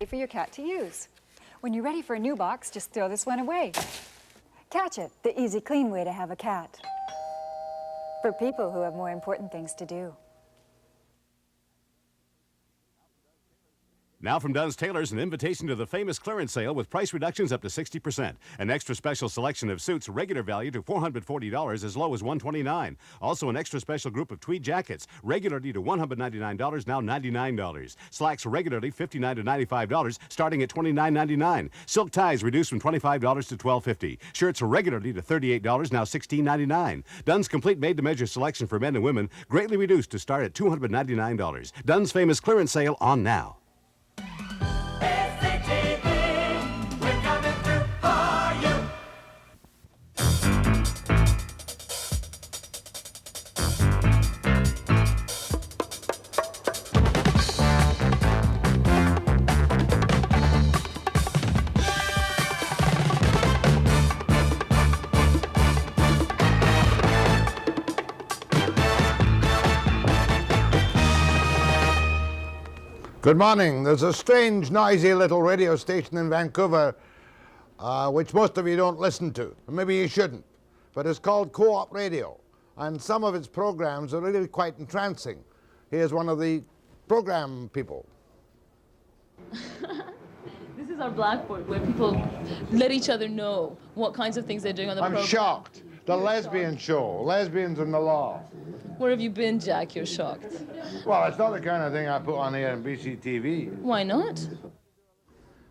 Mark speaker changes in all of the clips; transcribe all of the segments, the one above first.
Speaker 1: For your cat to use. When you're ready for a new box, just throw this one away. Catch It, the easy, clean way to have a cat. For people who have more important things to do.
Speaker 2: Now from Dunn's Tailors, an invitation to the famous clearance sale with price reductions up to 60%. An extra special selection of suits, regular value to $440, as low as $129. Also an extra special group of tweed jackets, regularly to $199, now $99. Slacks regularly $59 to $95, starting at $29.99. Silk ties reduced from $25 to $12.50. Shirts regularly to $38, now $16.99. Dunn's complete made-to-measure selection for men and women, greatly reduced to start at $299. Dunn's famous clearance sale on now.
Speaker 3: Good morning. There's a strange, noisy little radio station in Vancouver which most of you don't listen to. Maybe you shouldn't. But it's called CO-OP Radio. And some of its programs are really quite entrancing. Here's one of the program people.
Speaker 4: This is our blackboard where people let each other know what kinds of things they're doing on the program.
Speaker 3: I'm shocked. The lesbian show. Lesbians in the law.
Speaker 4: Where have you been, Jack? You're shocked.
Speaker 3: Well, it's not the kind of thing I put on here on BCTV.
Speaker 4: Why not?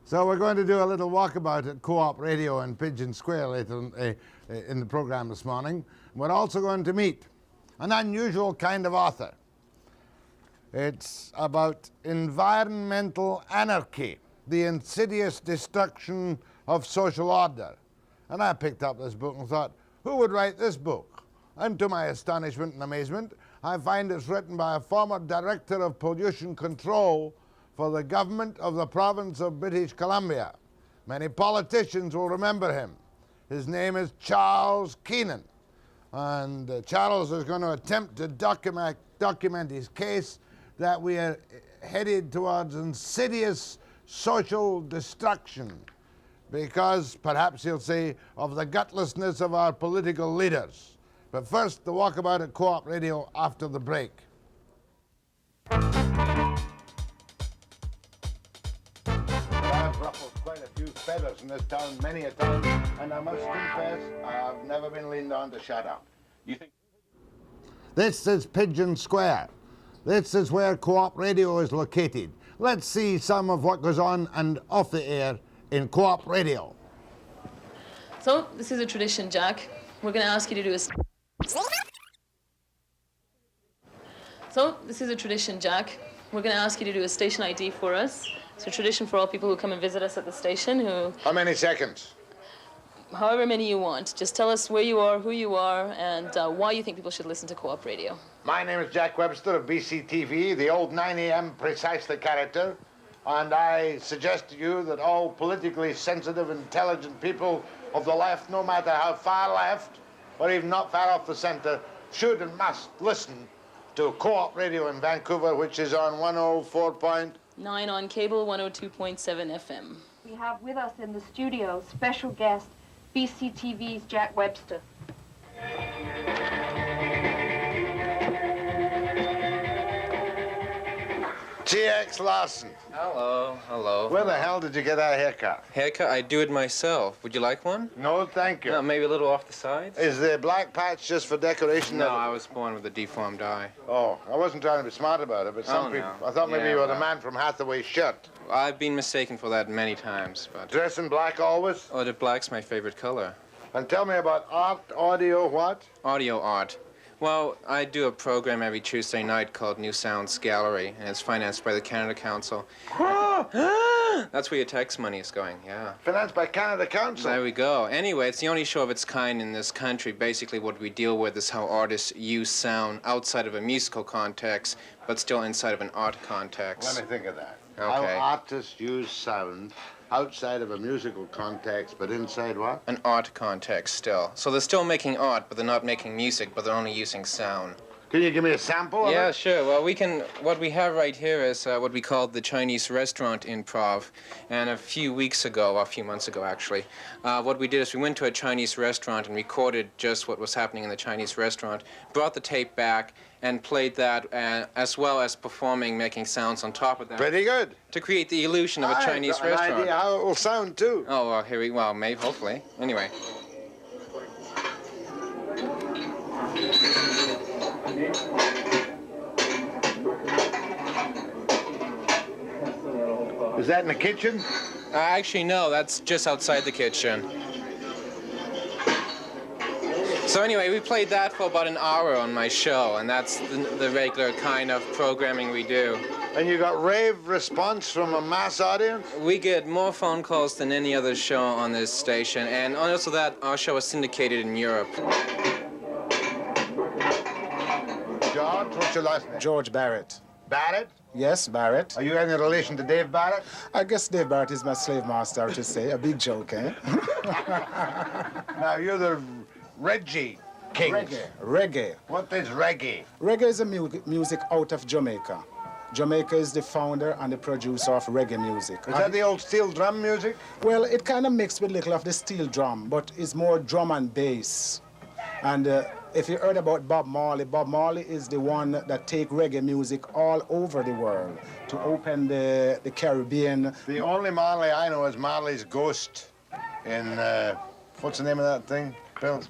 Speaker 3: So we're going to do a little walkabout at Co-op Radio in Pigeon Square later in the program this morning. We're also going to meet an unusual kind of author. It's about environmental anarchy, the insidious destruction of social order. And I picked up this book and thought, who would write this book? And to my astonishment and amazement, I find it's written by a former director of pollution control for the government of the province of British Columbia. Many politicians will remember him. His name is Charles Keenan. And Charles is going to attempt to document his case that we are headed towards insidious social destruction because, perhaps he'll say, of the gutlessness of our political leaders. But first, the walkabout at Co-op Radio after the break. I've ruffled quite a few feathers in this town many a time, and I must confess, I've never been leaned on to shut up. You think? This is Pigeon Square. This is where Co-op Radio is located. Let's see some of what goes on and off the air in Co-op Radio.
Speaker 4: So, this is a tradition, Jack. We're going to ask you to do a... So, this is a tradition, Jack. We're going to ask you to do a station ID for us. It's a tradition for all people who come and visit us at the station who...
Speaker 3: How many seconds?
Speaker 4: However many you want. Just tell us where you are, who you are, and why you think people should listen to Co-op Radio.
Speaker 3: My name is Jack Webster of BCTV, the old 9 a.m. precisely character, and I suggest to you that all politically sensitive, intelligent people of the left, no matter how far left, or even not far off the center, should and must listen to Co-op Radio in Vancouver, which is on 104.9
Speaker 4: on cable, 102.7 FM.
Speaker 5: We have with us in the studio special guest, BCTV's Jack Webster.
Speaker 3: G.X. Larson.
Speaker 6: Hello, hello.
Speaker 3: Where the hell did you get that haircut?
Speaker 6: Haircut? I do it myself. Would you like one?
Speaker 3: No, thank you.
Speaker 6: No, maybe a little off the sides?
Speaker 3: Is the black patch just for decoration?
Speaker 6: No, I was born with a deformed eye.
Speaker 3: Oh, I wasn't trying to be smart about it, but some people...
Speaker 6: No.
Speaker 3: I thought maybe
Speaker 6: Yeah,
Speaker 3: you were the
Speaker 6: well.
Speaker 3: man from Hathaway's shirt.
Speaker 6: I've been mistaken for that many times, but...
Speaker 3: Dress in black always?
Speaker 6: Oh, the black's my favorite color.
Speaker 3: And tell me about art, audio, what?
Speaker 6: Audio art. Well, I do a program every Tuesday night called New Sounds Gallery, and it's financed by the Canada Council. That's where your tax money is going, yeah.
Speaker 3: Financed by Canada Council?
Speaker 6: There we go. Anyway, it's the only show of its kind in this country. Basically, what we deal with is how artists use sound outside of a musical context, but still inside of an art context.
Speaker 3: Let me think of that.
Speaker 6: Okay.
Speaker 3: How artists use sound outside of a musical context, but inside what?
Speaker 6: An art context still. So they're still making art, but they're not making music, but they're only using sound.
Speaker 3: Can you give me a sample of
Speaker 6: Yeah,
Speaker 3: it?
Speaker 6: sure. Well, what we have right here is what we call the Chinese restaurant improv. And a few months ago actually, what we did is we went to a Chinese restaurant and recorded just what was happening in the Chinese restaurant, brought the tape back, and played that as well as performing, making sounds on top of that.
Speaker 3: Pretty good.
Speaker 6: To create the illusion of a Chinese
Speaker 3: I've got
Speaker 6: restaurant.
Speaker 3: an idea how it will sound, too.
Speaker 6: Oh, well, maybe, hopefully. Anyway.
Speaker 3: Is that in the kitchen?
Speaker 6: Actually, no, that's just outside the kitchen. So anyway, we played that for about an hour on my show, and that's the regular kind of programming we do.
Speaker 3: And you got rave response from a mass audience?
Speaker 6: We get more phone calls than any other show on this station, and also that our show is syndicated in Europe.
Speaker 3: George, what's your last name?
Speaker 7: George Barrett.
Speaker 3: Barrett?
Speaker 7: Yes, Barrett.
Speaker 3: Are you any relation to Dave Barrett?
Speaker 7: I guess Dave Barrett is my slave master, I would say. A big joke, eh?
Speaker 3: Now, you're the Reggie Kings.
Speaker 7: Reggae.
Speaker 3: What is reggae?
Speaker 7: Reggae is a music out of Jamaica. Jamaica is the founder and the producer of reggae music.
Speaker 3: Is that the old steel drum music?
Speaker 7: Well, it kind of mixed with little of the steel drum, but it's more drum and bass. And if you heard about Bob Marley is the one that take reggae music all over the world to open the Caribbean.
Speaker 3: The only Marley I know is Marley's Ghost in, what's the name of that thing, Bill?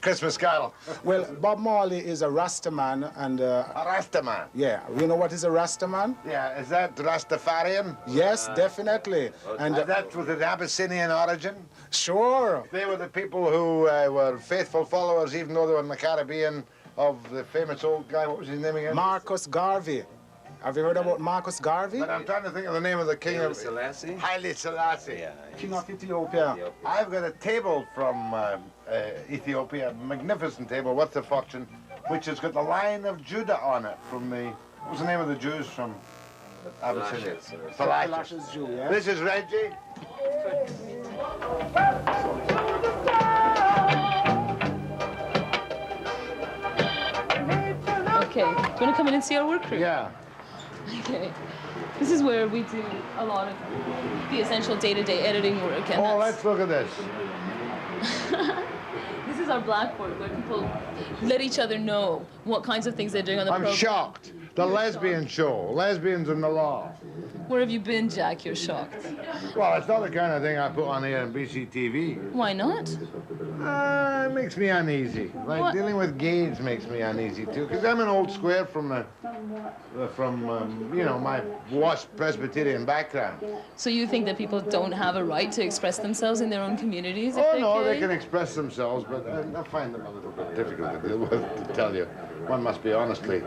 Speaker 3: Christmas Carol.
Speaker 7: Well, Bob Marley is a Rastaman and...
Speaker 3: A Rastaman?
Speaker 7: Yeah. You know what is a Rastaman?
Speaker 3: Yeah, is that Rastafarian?
Speaker 7: Yes, definitely. And
Speaker 3: that was an Abyssinian origin?
Speaker 7: Sure.
Speaker 3: They were the people who were faithful followers, even though they were in the Caribbean, of the famous old guy, what was his name again?
Speaker 7: Marcus Garvey. Have you heard about Marcus Garvey?
Speaker 3: But I'm trying to think of the name of the king of...
Speaker 8: Selassie?
Speaker 3: Haile Selassie.
Speaker 8: Yeah.
Speaker 7: King of Ethiopia.
Speaker 3: I've got a table from Ethiopia, a magnificent table, what's the fortune, which has got the Lion of Judah on it from the... What was the name of the Jews from Abyssinia?
Speaker 7: Falashes Jew, yeah?
Speaker 3: This is Reggie.
Speaker 4: Okay. Do you want to come in and see our work crew?
Speaker 3: Yeah.
Speaker 4: Okay. This is where we do a lot of the essential day-to-day editing work. And
Speaker 3: Oh,
Speaker 4: that's-
Speaker 3: let's look at this.
Speaker 4: This is our blackboard where people let each other know what kinds of things they're doing on the
Speaker 3: I'm
Speaker 4: program.
Speaker 3: shocked. The lesbian show, lesbians in the law.
Speaker 4: Where have you been, Jack? You're shocked.
Speaker 3: Well, it's not the kind of thing I put on here on BCTV.
Speaker 4: Why not?
Speaker 3: It makes me uneasy. Like
Speaker 4: What?
Speaker 3: dealing with gays makes me uneasy too, because I'm an old square from you know, my washed Presbyterian background.
Speaker 4: So you think that people don't have a right to express themselves in their own communities? If
Speaker 3: Oh
Speaker 4: they're
Speaker 3: no,
Speaker 4: gay?
Speaker 3: they can express themselves, but I find them a little bit difficult to deal with. To tell you, one must be honestly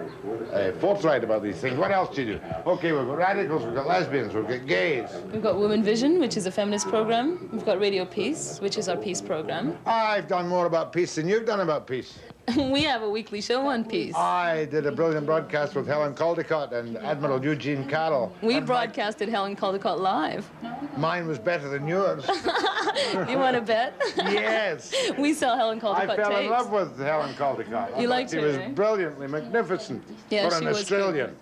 Speaker 3: forthright about these things. What else do you do? Okay, we've got radicals, we've got lesbians, we've got gays.
Speaker 4: We've got Women Vision, which is a feminist program. We've got Radio Peace, which is our peace program.
Speaker 3: I've done more about peace than you've done about peace.
Speaker 4: We have a weekly show on peace.
Speaker 3: I did a brilliant broadcast with Helen Caldecott and Admiral Eugene Carroll.
Speaker 4: We broadcasted Helen Caldecott live.
Speaker 3: Mine was better than yours.
Speaker 4: You want to bet?
Speaker 3: Yes.
Speaker 4: We sell Helen Caldecott
Speaker 3: I fell
Speaker 4: tapes.
Speaker 3: in love with Helen Caldecott. I
Speaker 4: You
Speaker 3: thought
Speaker 4: liked
Speaker 3: she
Speaker 4: her,
Speaker 3: was
Speaker 4: eh?
Speaker 3: brilliantly magnificent
Speaker 4: Yeah,
Speaker 3: for
Speaker 4: she
Speaker 3: an
Speaker 4: was
Speaker 3: Australian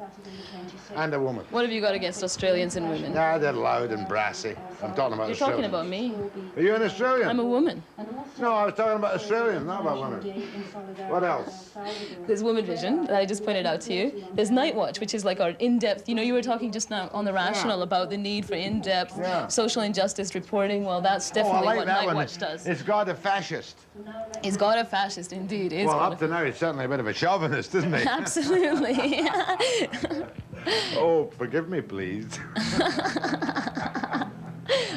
Speaker 3: and a woman.
Speaker 4: What have you got against Australians and women?
Speaker 3: Yeah, they're loud and brassy. I'm talking about
Speaker 4: You're talking
Speaker 3: Australians.
Speaker 4: about me.
Speaker 3: Are you an Australian?
Speaker 4: I'm a woman.
Speaker 3: No, I was talking about Australians, not about women. What else?
Speaker 4: There's Women Vision that I just pointed out to you. There's Night Watch, which is like our in-depth, you know, you were talking just now on The Rational about the need for in-depth social injustice reporting. Well, that's
Speaker 3: Oh, I
Speaker 4: definitely
Speaker 3: like
Speaker 4: what
Speaker 3: that
Speaker 4: Night
Speaker 3: one.
Speaker 4: Watch does.
Speaker 3: It's God a fascist.
Speaker 4: He's got a fascist, indeed. He's
Speaker 3: Well,
Speaker 4: got
Speaker 3: up to now, he's certainly a bit of a chauvinist, isn't he?
Speaker 4: Absolutely.
Speaker 3: Oh, forgive me, please.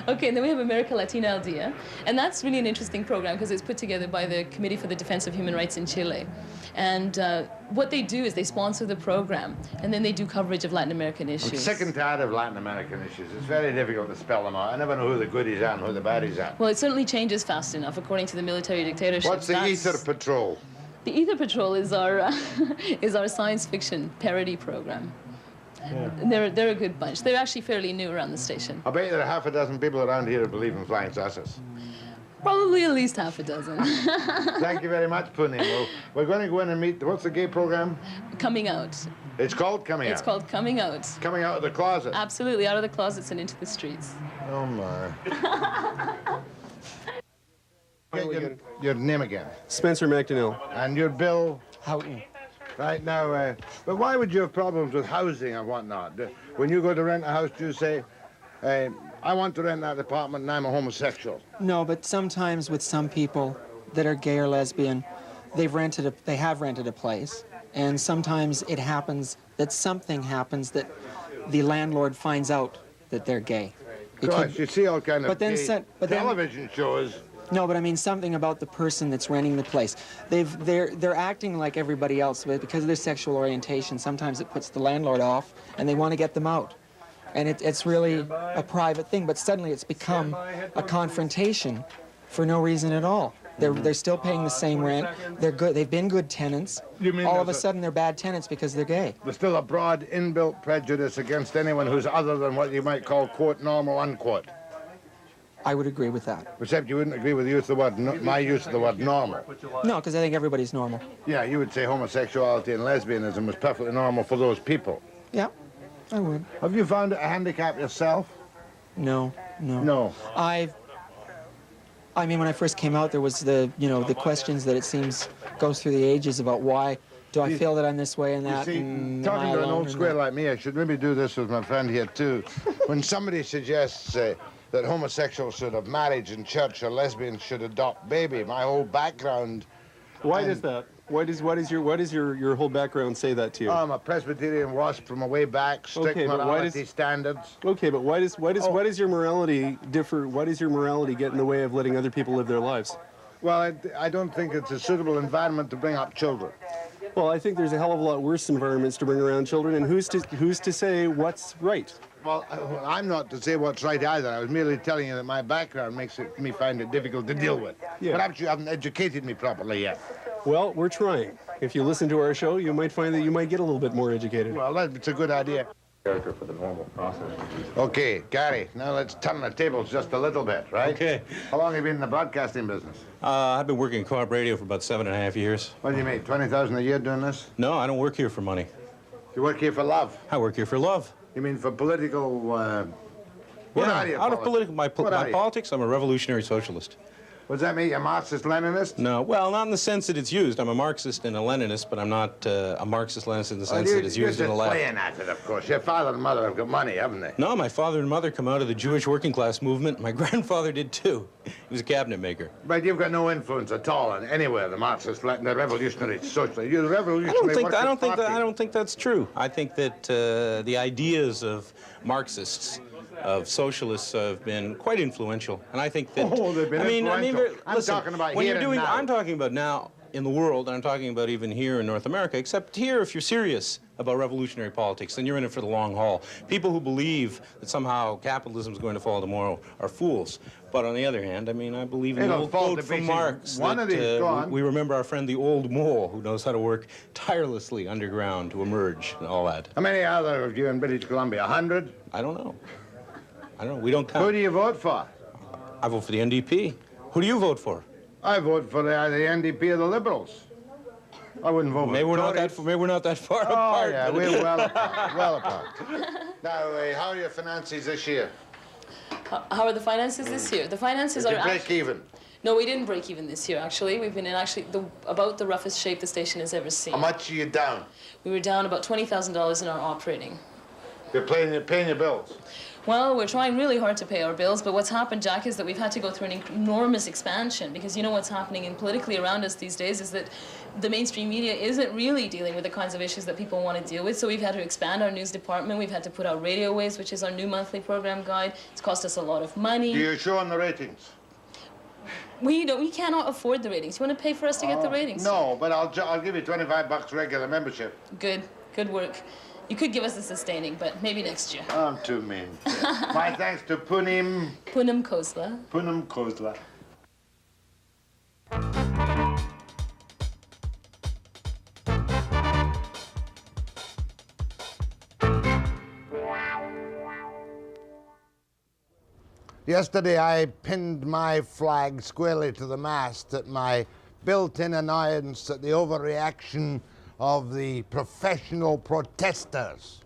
Speaker 4: Okay, and then we have America Latina Al Dia, and that's really an interesting program because it's put together by the Committee for the Defense of Human Rights in Chile. And what they do is they sponsor the program, and then they do coverage of Latin American issues.
Speaker 3: I'm sick and tired of Latin American issues. It's very difficult to spell them out. I never know who the goodies are and who the baddies are.
Speaker 4: Well, it certainly changes fast enough, according to the military dictatorship.
Speaker 3: What's the Ether Patrol?
Speaker 4: The Ether Patrol is our is our science fiction parody program. Yeah. They're a good bunch. They're actually fairly new around the station.
Speaker 3: I bet there are half a dozen people around here who believe in flying saucers.
Speaker 4: Probably at least half a dozen.
Speaker 3: Thank you very much, Punim. Well, we're going to go in and meet, what's the gay program?
Speaker 4: Coming out.
Speaker 3: It's called Coming Out.
Speaker 4: It's called Coming Out.
Speaker 3: Coming Out of the Closet.
Speaker 4: Absolutely, out of the closets and into the streets.
Speaker 3: Oh, my. Get your name again.
Speaker 8: Spencer McDonnell.
Speaker 3: And your Bill?
Speaker 8: Houghton.
Speaker 3: Right now, but why would you have problems with housing and whatnot? When you go to rent a house, do you say, I want to rent that apartment and I'm a homosexual?
Speaker 9: No, but sometimes with some people that are gay or lesbian, they have rented a place, and sometimes it happens that something happens that the landlord finds out that they're gay.
Speaker 3: Gosh, you see all kind of television shows.
Speaker 9: No, but I mean something about the person that's renting the place. They're acting like everybody else, but because of their sexual orientation, sometimes it puts the landlord off, and they want to get them out. And it's really a private thing, but suddenly it's become a confrontation for no reason at all. They're still paying the same rent. They're good. They've been good tenants.
Speaker 3: You mean
Speaker 9: all of a sudden they're bad tenants because they're gay?
Speaker 3: There's still a broad inbuilt prejudice against anyone who's other than what you might call, quote, normal, unquote.
Speaker 9: I would agree with that.
Speaker 3: Except you wouldn't agree with the use of the word, my use of the word normal.
Speaker 9: No, because I think everybody's normal.
Speaker 3: Yeah, you would say homosexuality and lesbianism was perfectly normal for those people.
Speaker 9: Yeah, I would.
Speaker 3: Have you found it a handicap yourself?
Speaker 9: No.
Speaker 3: No.
Speaker 9: I mean, when I first came out, there was the questions that it seems goes through the ages about why do I feel that I'm this way and that.
Speaker 3: You see,
Speaker 9: and
Speaker 3: talking to an old square like me, I should maybe do this with my friend here too. When somebody suggests that homosexuals should have marriage in church or lesbians should adopt baby, my whole background.
Speaker 8: Why does that? What is your whole background say that to you?
Speaker 3: I'm a Presbyterian wasp from a way back, strict morality standards.
Speaker 8: Okay, but why does your morality differ? Why does your morality get in the way of letting other people live their lives?
Speaker 3: Well, I don't think it's a suitable environment to bring up children.
Speaker 8: Well, I think there's a hell of a lot worse environments to bring around children, and who's to say what's right?
Speaker 3: Well, I'm not to say what's right either. I was merely telling you that my background makes me find it difficult to deal with.
Speaker 8: Yeah.
Speaker 3: Perhaps you haven't educated me properly yet.
Speaker 8: Well, we're trying. If you listen to our show, you might find that you might get a little bit more educated.
Speaker 3: Well, that's a good idea.
Speaker 10: Character for the normal process.
Speaker 3: Okay, Gary, now let's turn the tables just a little bit, right?
Speaker 10: Okay.
Speaker 3: How long have you been in the broadcasting business?
Speaker 10: I've been working Co-op Radio for about 7.5 years.
Speaker 3: What do you make, 20,000 a year doing this?
Speaker 10: No, I don't work here for money.
Speaker 3: You work here for love?
Speaker 10: I work here for love.
Speaker 3: You mean for political, what are you?
Speaker 10: Out of my politics, I'm a revolutionary socialist.
Speaker 3: What does that mean? You're Marxist-Leninist?
Speaker 10: No, well, not in the sense that it's used. I'm a Marxist and a Leninist, but I'm not a Marxist-Leninist in the sense that it's used in the left.
Speaker 3: You're just playing at it, of course. Your father and mother have got money, haven't they?
Speaker 10: No, my father and mother come out of the Jewish working class movement. My grandfather did too. He was a cabinet maker.
Speaker 3: But you've got no influence at all on anywhere, the Marxist, the revolutionary socialist. You're the revolutionary
Speaker 10: I don't think that's true. I think that the ideas of Marxists, of socialists, have been quite influential, and I think that.
Speaker 3: Oh, they've been influential.
Speaker 10: Listen,
Speaker 3: I'm talking about
Speaker 10: when
Speaker 3: here
Speaker 10: you're doing.
Speaker 3: and now.
Speaker 10: I'm talking about now in the world, and I'm talking about even here in North America. Except here, if you're serious about revolutionary politics, then you're in it for the long haul. People who believe that somehow capitalism is going to fall tomorrow are fools. But on the other hand, I mean, I believe in the old quote from Marx that we remember our friend the old mole who knows how to work tirelessly underground to emerge and all that.
Speaker 3: How many other of you in British Columbia? 100?
Speaker 10: I don't know. We don't count.
Speaker 3: Who do you vote for?
Speaker 10: I vote for the NDP. Who do you vote for?
Speaker 3: I vote for the NDP or the Liberals. I wouldn't vote for
Speaker 10: Maybe
Speaker 3: the
Speaker 10: we're not that far apart.
Speaker 3: Oh, yeah, we're well apart. Now, how are your finances this year?
Speaker 4: How are the finances this year? The finances
Speaker 3: Did
Speaker 4: are
Speaker 3: you break even?
Speaker 4: No, we didn't break even this year, actually. We've been in about the roughest shape the station has ever seen.
Speaker 3: How much are you down?
Speaker 4: We were down about $20,000 in our operating.
Speaker 3: You're paying your bills?
Speaker 4: Well, we're trying really hard to pay our bills, but what's happened, Jack, is that we've had to go through an enormous expansion, because you know what's happening politically around us these days is that the mainstream media isn't really dealing with the kinds of issues that people want to deal with, so we've had to expand our news department. We've had to put out Radio Waves, which is our new monthly program guide. It's cost us a lot of money.
Speaker 3: Do you show on the ratings?
Speaker 4: We cannot afford the ratings. You want to pay for us to get the ratings?
Speaker 3: No, but I'll give you $25 regular membership.
Speaker 4: Good work. You could give us a sustaining, but maybe next year.
Speaker 3: I'm too mean. My thanks to Punim
Speaker 4: Khosla.
Speaker 3: Punim Khosla. Yesterday I pinned my flag squarely to the mast at my built-in annoyance at the overreaction of the professional protesters.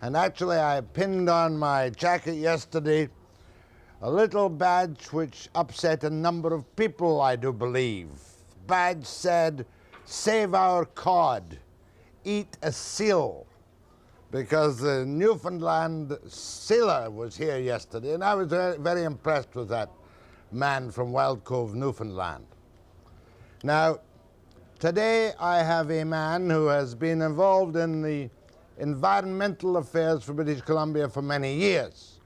Speaker 3: And actually I pinned on my jacket yesterday a little badge which upset a number of people, I do believe. The badge said, "Save our cod, eat a seal," because the Newfoundland sailor was here yesterday, and I was very, very impressed with that man from Wild Cove, Newfoundland. Now, today I have a man who has been involved in the environmental affairs for British Columbia for many years.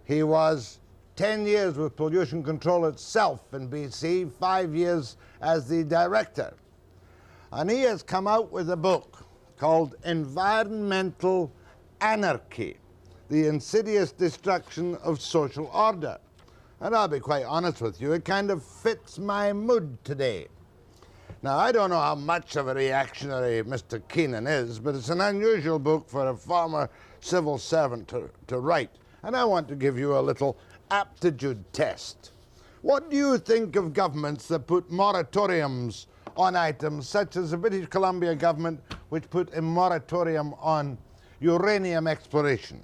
Speaker 3: He was 10 years with pollution control itself in BC, 5 years as the director. And he has come out with a book called Environmental Anarchy, the Insidious Destruction of Social Order. And I'll be quite honest with you, it kind of fits my mood today. Now, I don't know how much of a reactionary Mr. Keenan is, but it's an unusual book for a former civil servant to write. And I want to give you a little aptitude test. What do you think of governments that put moratoriums on items such as the British Columbia government, which put a moratorium on uranium exploration?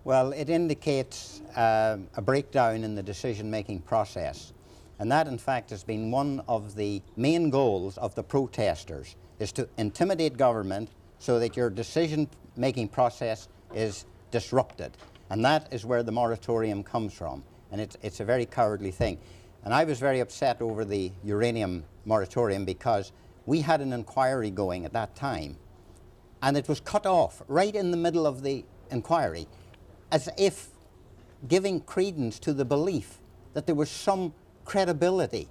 Speaker 11: Well, it indicates a breakdown in the decision-making process. And that, in fact, has been one of the main goals of the protesters, is to intimidate government so that your decision-making process is disrupted. And that is where the moratorium comes from. And it's a very cowardly thing. And I was very upset over the uranium moratorium because we had an inquiry going at that time, and it was cut off right in the middle of the inquiry, as if giving credence to the belief that there was some credibility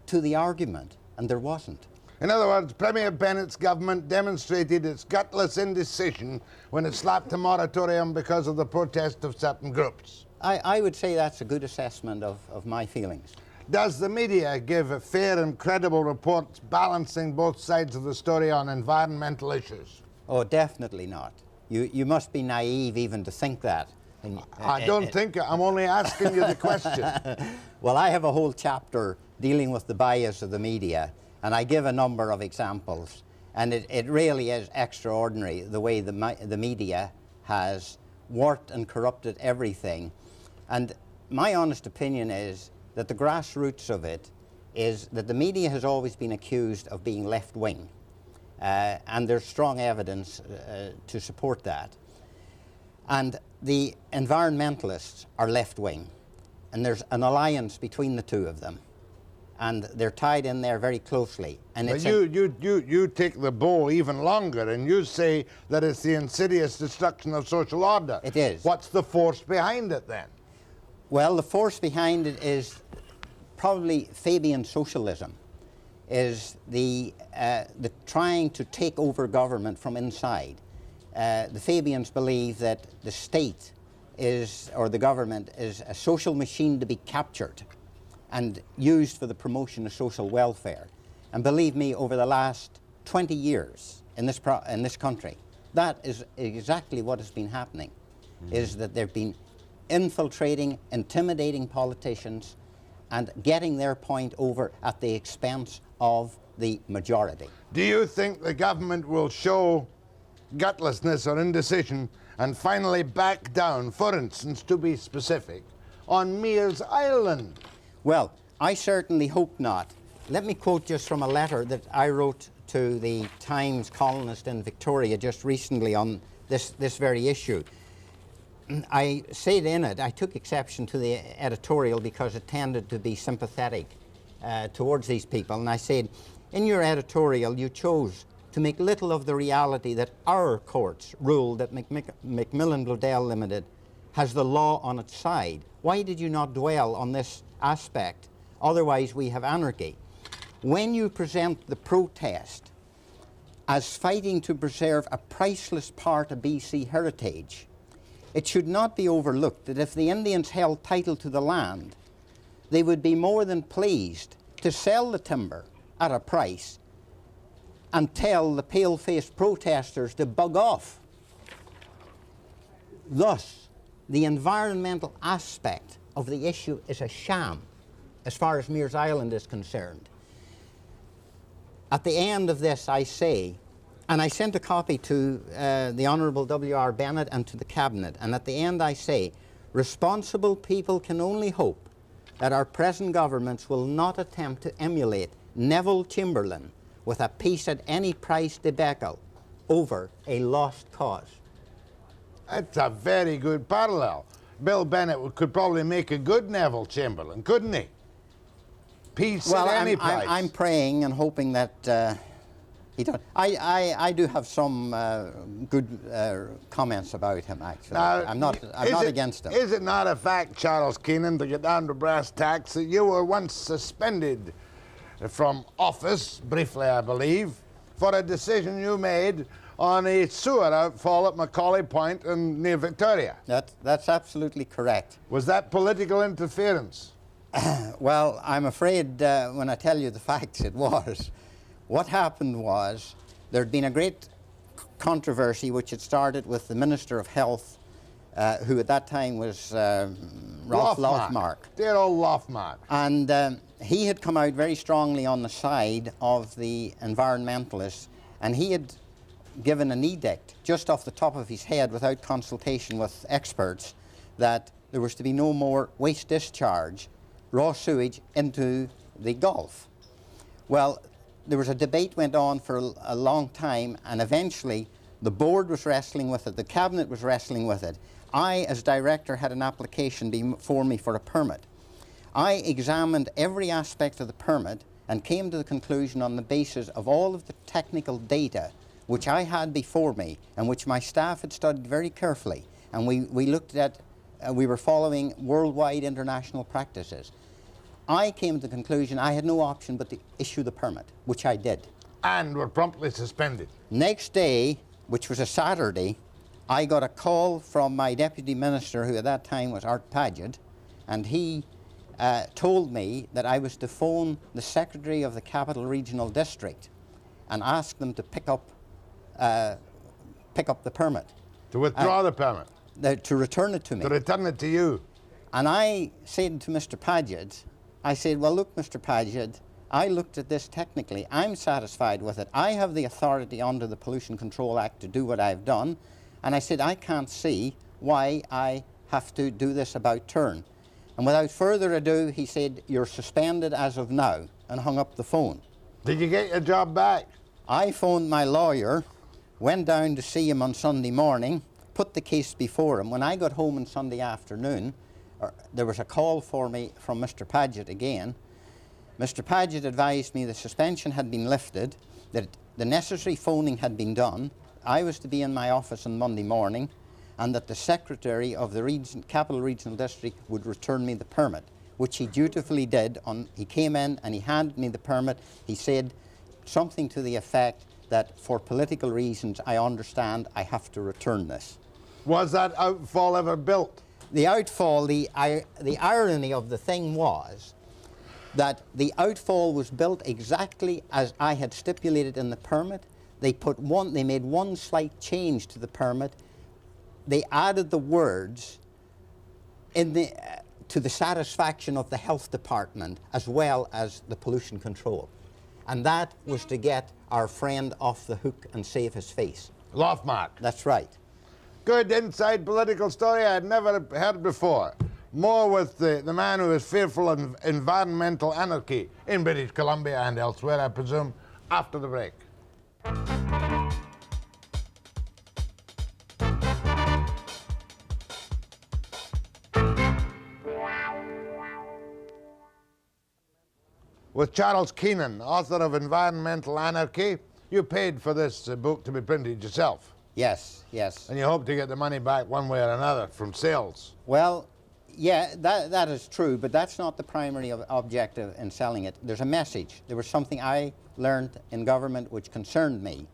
Speaker 11: to the argument, and there wasn't.
Speaker 3: In other words, Premier Bennett's government demonstrated its gutless indecision when it slapped a moratorium because of the protest of certain groups.
Speaker 11: I would say that's a good assessment of my feelings.
Speaker 3: Does the media give fair and credible reports balancing both sides of the story on environmental issues?
Speaker 11: Oh, definitely not. You must be naive even to think that.
Speaker 3: I don't think it. I'm only asking you the question.
Speaker 11: Well, I have a whole chapter dealing with the bias of the media, and I give a number of examples. And it really is extraordinary the way the media has warped and corrupted everything. And my honest opinion is that the grassroots of it is that the media has always been accused of being left-wing. And there's strong evidence to support that. And the environmentalists are left-wing, and there's an alliance between the two of them, and they're tied in there very closely. And
Speaker 3: but you take the bow even longer, and you say that it's the insidious destruction of social order.
Speaker 11: It is.
Speaker 3: What's the force behind it then?
Speaker 11: Well, the force behind it is probably Fabian socialism, is the trying to take over government from inside. The Fabians believe that the state is, or the government is, a social machine to be captured and used for the promotion of social welfare. And believe me, over the last 20 years in this country, that is exactly what has been happening, is that they've been infiltrating, intimidating politicians and getting their point over at the expense of the majority.
Speaker 3: Do you think the government will show gutlessness or indecision and finally back down, for instance, to be specific, on Mears Island?
Speaker 11: Well, I certainly hope not. Let me quote just from a letter that I wrote to the Times columnist in Victoria just recently on this very issue. I said in it, I took exception to the editorial because it tended to be sympathetic towards these people, and I said, in your editorial you chose to make little of the reality that our courts ruled that Macmillan Bloedel Limited has the law on its side. Why did you not dwell on this aspect? Otherwise we have anarchy. When you present the protest as fighting to preserve a priceless part of BC heritage, it should not be overlooked that if the Indians held title to the land, they would be more than pleased to sell the timber at a price and tell the pale-faced protesters to bug off. Thus, the environmental aspect of the issue is a sham, as far as Mears Island is concerned. At the end of this, I say, and I sent a copy to the Honourable W.R. Bennett and to the Cabinet, and at the end I say, responsible people can only hope that our present governments will not attempt to emulate Neville Chamberlain with a peace at any price debacle over a lost cause.
Speaker 3: That's a very good parallel. Bill Bennett could probably make a good Neville Chamberlain, couldn't he? Peace at any price.
Speaker 11: I'm praying and hoping that he does. I do have some good comments about him, actually.
Speaker 3: Now,
Speaker 11: I'm not against him.
Speaker 3: Is it not a fact, Charles Keenan, to get down to brass tacks, that you were once suspended from office, briefly I believe, for a decision you made on a sewer outfall at Macaulay Point and near Victoria?
Speaker 11: That's absolutely correct.
Speaker 3: Was that political interference?
Speaker 11: Well, I'm afraid when I tell you the facts, it was. What happened was there'd been a great controversy which had started with the Minister of Health, who at that time was Ralph Lothmark.
Speaker 3: Dear old Lothmark.
Speaker 11: And he had come out very strongly on the side of the environmentalists, and he had given an edict just off the top of his head without consultation with experts that there was to be no more waste discharge, raw sewage, into the Gulf. Well, there was a debate went on for a long time, and eventually the board was wrestling with it, the cabinet was wrestling with it. I, as director, had an application before me for a permit. I examined every aspect of the permit and came to the conclusion on the basis of all of the technical data which I had before me and which my staff had studied very carefully, and we looked at, we were following worldwide international practices. I came to the conclusion I had no option but to issue the permit, which I did.
Speaker 3: And were promptly suspended.
Speaker 11: Next day, which was a Saturday, I got a call from my deputy minister, who at that time was Art Paget, and he told me that I was to phone the secretary of the Capital Regional District and ask them to pick up the permit.
Speaker 3: To withdraw the permit?
Speaker 11: To return it to me.
Speaker 3: To return it to you.
Speaker 11: And I said to Mr. Paget, I said, well, look, Mr. Paget, I looked at this technically. I'm satisfied with it. I have the authority under the Pollution Control Act to do what I've done. And I said, I can't see why I have to do this about turn. And without further ado, he said, you're suspended as of now, and hung up the phone.
Speaker 3: Did you get your job back?
Speaker 11: I phoned my lawyer, went down to see him on Sunday morning, put the case before him. When I got home on Sunday afternoon, there was a call for me from Mr. Paget again. Mr. Paget advised me the suspension had been lifted, that the necessary phoning had been done. I was to be in my office on Monday morning, and that the secretary of the Capital Regional District would return me the permit, which he dutifully did. He came in and he handed me the permit. He said something to the effect that for political reasons, I understand I have to return this.
Speaker 3: Was that outfall ever built?
Speaker 11: The outfall, the irony of the thing was that the outfall was built exactly as I had stipulated in the permit. They made one slight change to the permit. They added the words to the satisfaction of the health department as well as the pollution control. And that was to get our friend off the hook and save his face.
Speaker 3: Lothmark.
Speaker 11: That's right.
Speaker 3: Good inside political story I'd never heard before. More with the man who is fearful of environmental anarchy in British Columbia and elsewhere, I presume, after the break. With Charles Keenan, author of Environmental Anarchy. You paid for this book to be printed yourself.
Speaker 11: Yes, yes.
Speaker 3: And you hope to get the money back one way or another from sales.
Speaker 11: Well, yeah, that is true, but that's not the primary objective in selling it. There's a message. There was something I learned in government which concerned me,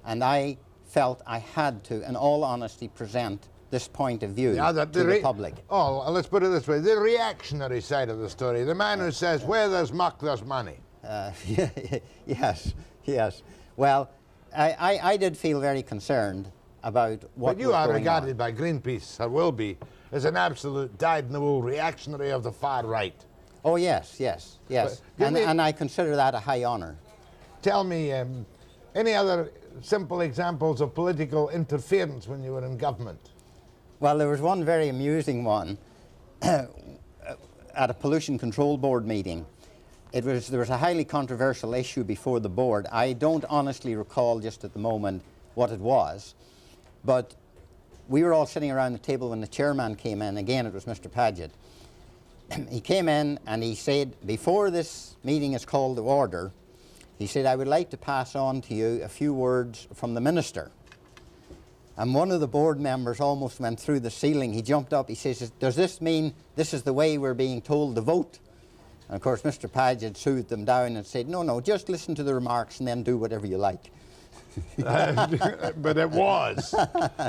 Speaker 11: and I felt I had to, in all honesty, present this point of view to the public.
Speaker 3: Oh, let's put it this way. The reactionary side of the story. The man who says, where there's muck, there's money.
Speaker 11: Yes, yes. Well, I did feel very concerned about what was going on.
Speaker 3: But you are regarded by Greenpeace, or will be, as an absolute dyed-in-the-wool reactionary of the far right.
Speaker 11: Oh, yes, yes, yes. And I consider that a high honor.
Speaker 3: Tell me, any other simple examples of political interference when you were in government?
Speaker 11: Well, there was one very amusing one at a Pollution Control Board meeting. There was a highly controversial issue before the board. I don't honestly recall just at the moment what it was, but we were all sitting around the table when the chairman came in. Again, it was Mr. Paget. He came in and he said, before this meeting is called to order, he said, I would like to pass on to you a few words from the minister. And one of the board members almost went through the ceiling. He jumped up, he says, does this mean this is the way we're being told to vote? And of course, Mr. Paget soothed them down and said, no, just listen to the remarks and then do whatever you like.
Speaker 3: But it was.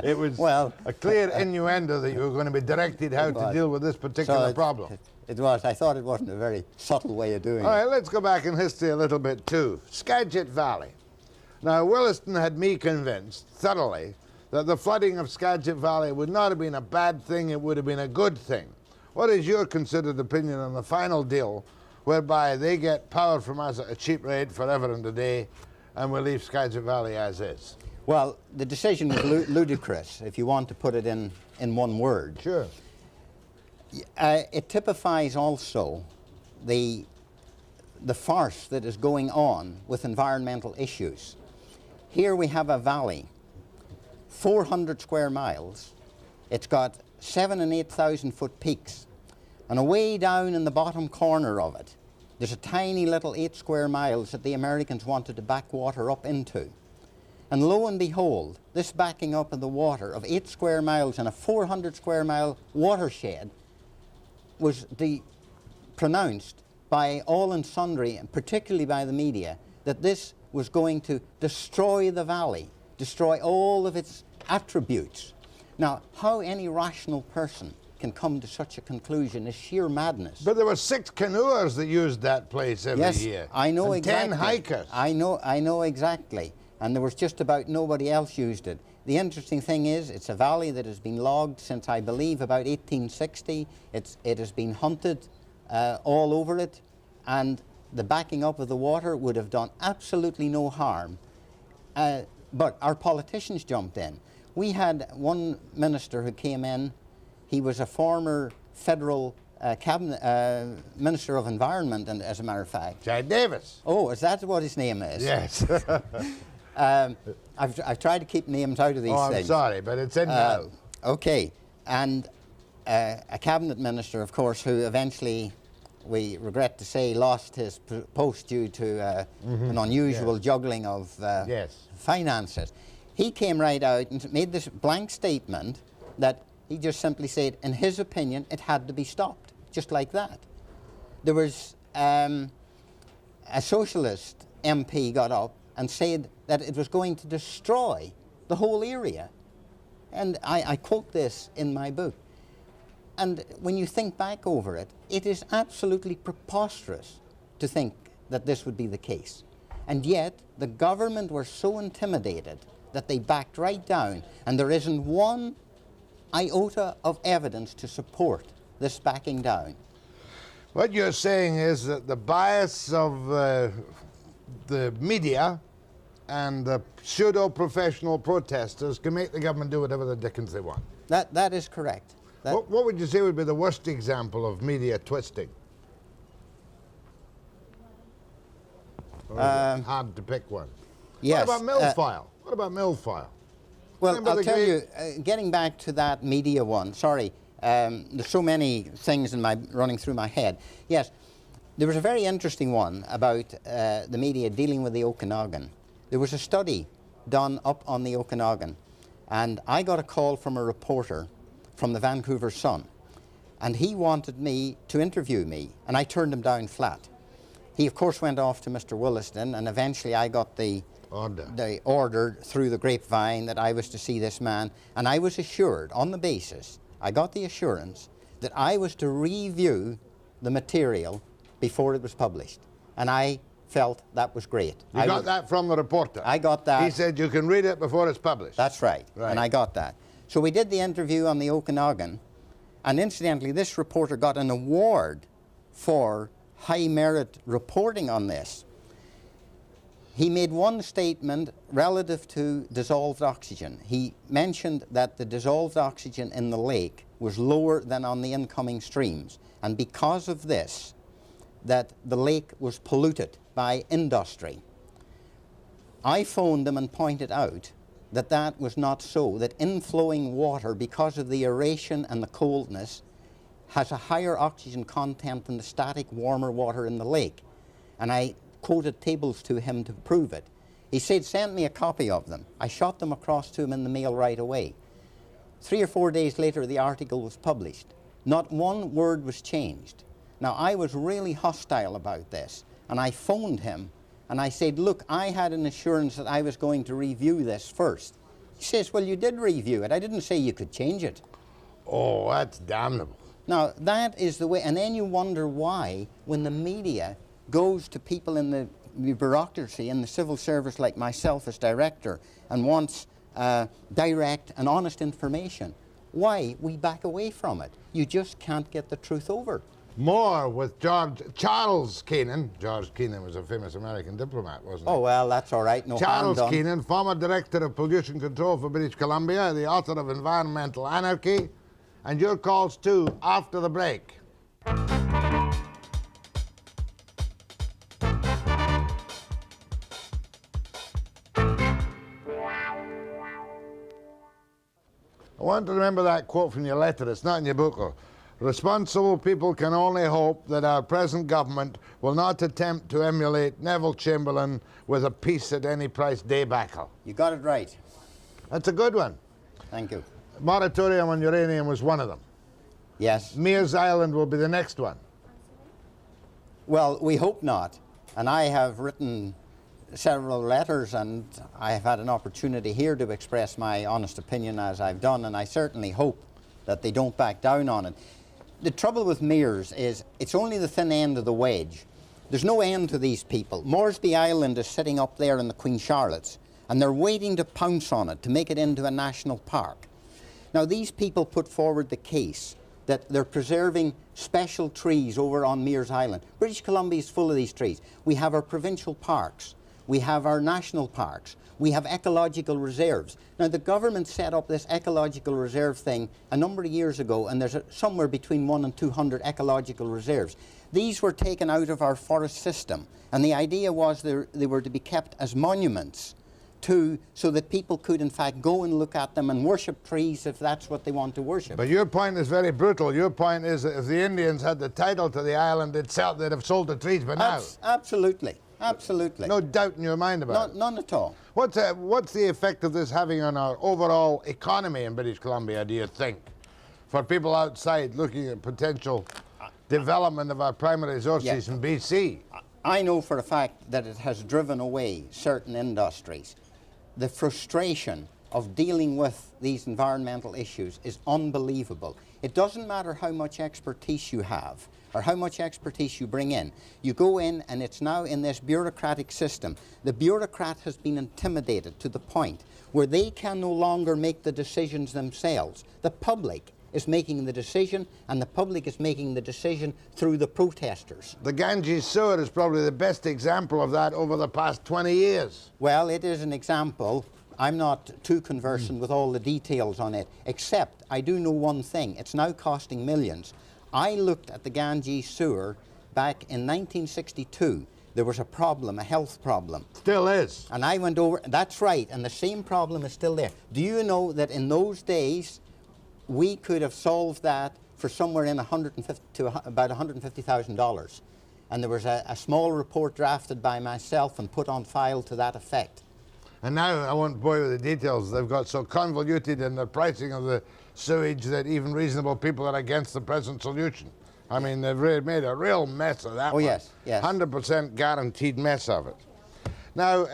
Speaker 3: It was a clear innuendo that you were going to be directed how to deal with this particular problem.
Speaker 11: It was. I thought it wasn't a very subtle way of doing it.
Speaker 3: All right, let's go back in history a little bit too. Skagit Valley. Now, Williston had me convinced thoroughly that the flooding of Skagit Valley would not have been a bad thing, it would have been a good thing. What is your considered opinion on the final deal whereby they get power from us at a cheap rate forever and a day and we'll leave Skagit Valley as is?
Speaker 11: Well, the decision was ludicrous, if you want to put it in one word.
Speaker 3: Sure.
Speaker 11: It typifies also the farce that is going on with environmental issues. Here we have a valley, 400 square miles. It's got 7,000 and 8,000 foot peaks. And away down in the bottom corner of it, there's a tiny little 8 square miles that the Americans wanted to back water up into. And lo and behold, this backing up of the water of 8 square miles in a 400 square mile watershed was pronounced by all and sundry, and particularly by the media, that this was going to destroy the valley, destroy all of its attributes. Now, how any rational person can come to such a conclusion is sheer madness.
Speaker 3: But there were 6 canoers that used that place every year.
Speaker 11: Yes, I know
Speaker 3: and
Speaker 11: exactly.
Speaker 3: 10 hikers.
Speaker 11: I know exactly. And there was just about nobody else used it. The interesting thing is, it's a valley that has been logged since, I believe, about 1860. It has been hunted all over it, and the backing up of the water would have done absolutely no harm. But our politicians jumped in. We had one minister who came in. He was a former federal cabinet minister of environment, and as a matter of fact.
Speaker 3: Jack Davis.
Speaker 11: Oh, is that what his name is?
Speaker 3: Yes.
Speaker 11: I've tried to keep names out of these things.
Speaker 3: I'm sorry, but it's in now.
Speaker 11: Okay, and a cabinet minister, of course, who eventually, we regret to say, lost his post due to an unusual juggling of finances. He came right out and made this blank statement that he just simply said, in his opinion, it had to be stopped, just like that. There was a socialist MP got up and said that it was going to destroy the whole area. And I quote this in my book. And when you think back over it, it is absolutely preposterous to think that this would be the case. And yet, the government were so intimidated that they backed right down, and there isn't one iota of evidence to support this backing down.
Speaker 3: What you're saying is that the bias of the media and the pseudo-professional protesters can make the government do whatever the dickens they want.
Speaker 11: That is correct.
Speaker 3: What would you say would be the worst example of media twisting? Or is it hard to pick one?
Speaker 11: Yes.
Speaker 3: What about Millfile? What about Millfile?
Speaker 11: Well, I'll tell you, getting back to that media one, sorry, there's so many things running through my head. Yes, there was a very interesting one about the media dealing with the Okanagan. There was a study done up on the Okanagan, and I got a call from a reporter from the Vancouver Sun, and he wanted me to interview me, and I turned him down flat. He, of course, went off to Mr. Williston, and eventually I got the order through the grapevine that I was to see this man, and I was assured, on the basis, I got the assurance that I was to review the material before it was published, and I felt that was great.
Speaker 3: You got that from the reporter?
Speaker 11: I got that.
Speaker 3: He said you can read it before it's published.
Speaker 11: That's right, and I got that. So we did the interview on the Okanagan, And incidentally, this reporter got an award for high merit reporting on this. He made one statement relative to dissolved oxygen. He mentioned that the dissolved oxygen in the lake was lower than on the incoming streams, and because of this, that the lake was polluted by industry. I phoned them and pointed out that that was not so, that inflowing water, because of the aeration and the coldness, has a higher oxygen content than the static warmer water in the lake. And I quoted tables to him to prove it. He said, send me a copy of them. I shot them across to him in the mail right away. 3 or 4 days later, the article was published. Not one word was changed. Now, I was really hostile about this, and I phoned him, and I said, look, I had an assurance that I was going to review this first. He says, well, you did review it. I didn't say you could change it.
Speaker 3: Oh, that's damnable.
Speaker 11: Now, that is the way, and then you wonder why, when the media goes to people in the bureaucracy, in the civil service like myself as director, and wants direct and honest information, why we back away from it. You just can't get the truth over.
Speaker 3: More with Charles Keenan. George Keenan was a famous American diplomat, wasn't he?
Speaker 11: Oh, well, that's all right. No
Speaker 3: Charles
Speaker 11: harm done.
Speaker 3: Keenan, former Director of Pollution Control for British Columbia, the author of Environmental Anarchy, and your calls too after the break. I want to remember that quote from your letter. It's not in your book. Responsible people can only hope that our present government will not attempt to emulate Neville Chamberlain with a peace at any price debacle.
Speaker 11: You got it right.
Speaker 3: That's a good one.
Speaker 11: Thank you.
Speaker 3: Moratorium on uranium was one of them.
Speaker 11: Yes.
Speaker 3: Mears Island will be the next one.
Speaker 11: Well, we hope not. And I have written several letters, and I have had an opportunity here to express my honest opinion as I've done, and I certainly hope that they don't back down on it. The trouble with Mears is it's only the thin end of the wedge. There's no end to these people. Moresby Island is sitting up there in the Queen Charlotte's, and they're waiting to pounce on it to make it into a national park. Now, these people put forward the case that they're preserving special trees over on Mears Island. British Columbia is full of these trees. We have our provincial parks. We have our national parks. We have ecological reserves. Now, the government set up this ecological reserve thing a number of years ago, and there's somewhere between 100 and 200 ecological reserves. These were taken out of our forest system, and the idea was they were to be kept as monuments so that people could, in fact, go and look at them and worship trees if that's what they want to worship.
Speaker 3: But your point is very brutal. Your point is that if the Indians had the title to the island itself, they'd have sold the trees by now.
Speaker 11: Absolutely. Absolutely.
Speaker 3: No doubt in your mind about it.
Speaker 11: None at all.
Speaker 3: What's the effect of this having on our overall economy in British Columbia, do you think? For people outside looking at potential development of our primary resources in BC?
Speaker 11: I know for a fact that it has driven away certain industries. The frustration of dealing with these environmental issues is unbelievable. It doesn't matter how much expertise you have or how much expertise you bring in. You go in and it's now in this bureaucratic system. The bureaucrat has been intimidated to the point where they can no longer make the decisions themselves. The public is making the decision, and the public is making the decision through the protesters.
Speaker 3: The Ganges sewer is probably the best example of that over the past 20 years.
Speaker 11: Well, it is an example. I'm not too conversant with all the details on it, except I do know one thing. It's now costing millions. I looked at the Ganges sewer back in 1962. There was a problem, a health problem.
Speaker 3: Still is.
Speaker 11: And I went over, that's right, and the same problem is still there. Do you know that in those days, we could have solved that for somewhere in about $150,000. And there was a small report drafted by myself and put on file to that effect.
Speaker 3: And now, I won't bore you with the details, they've got so convoluted in the pricing of the sewage that even reasonable people are against the present solution. I mean, they've made a real mess of that one.
Speaker 11: Yes.
Speaker 3: 100% guaranteed mess of it. Now,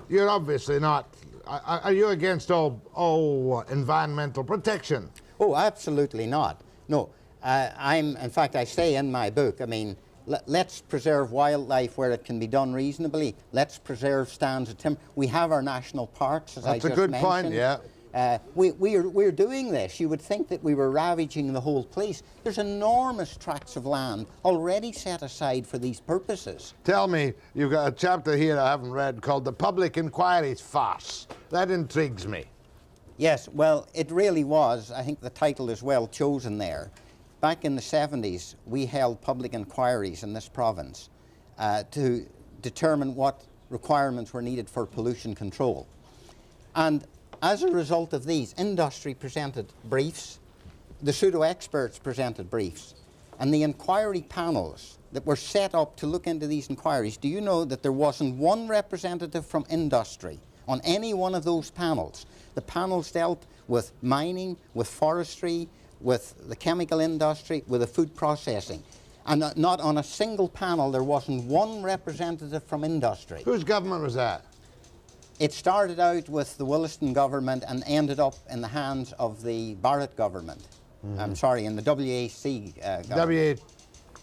Speaker 3: you're obviously not. Are you against all environmental protection?
Speaker 11: Oh, absolutely not. No, in fact, I say in my book, I mean, let's preserve wildlife where it can be done reasonably. Let's preserve stands of timber. We have our national parks, as I just mentioned.
Speaker 3: That's a good point, yeah.
Speaker 11: we're doing this. You would think that we were ravaging the whole place. There's enormous tracts of land already set aside for these purposes.
Speaker 3: Tell me, you've got a chapter here I haven't read called The Public Inquiries Farce. That intrigues me.
Speaker 11: Yes, well, it really was. I think the title is well chosen there. Back in the 70s, we held public inquiries in this province to determine what requirements were needed for pollution control. And as a result of these, industry presented briefs, the pseudo-experts presented briefs, and the inquiry panels that were set up to look into these inquiries, do you know that there wasn't one representative from industry on any one of those panels? The panels dealt with mining, with forestry, with the chemical industry, with the food processing. And not on a single panel there wasn't one representative from industry.
Speaker 3: Whose government was that?
Speaker 11: It started out with the Williston government and ended up in the hands of the Barrett government. I'm sorry, in the WAC government.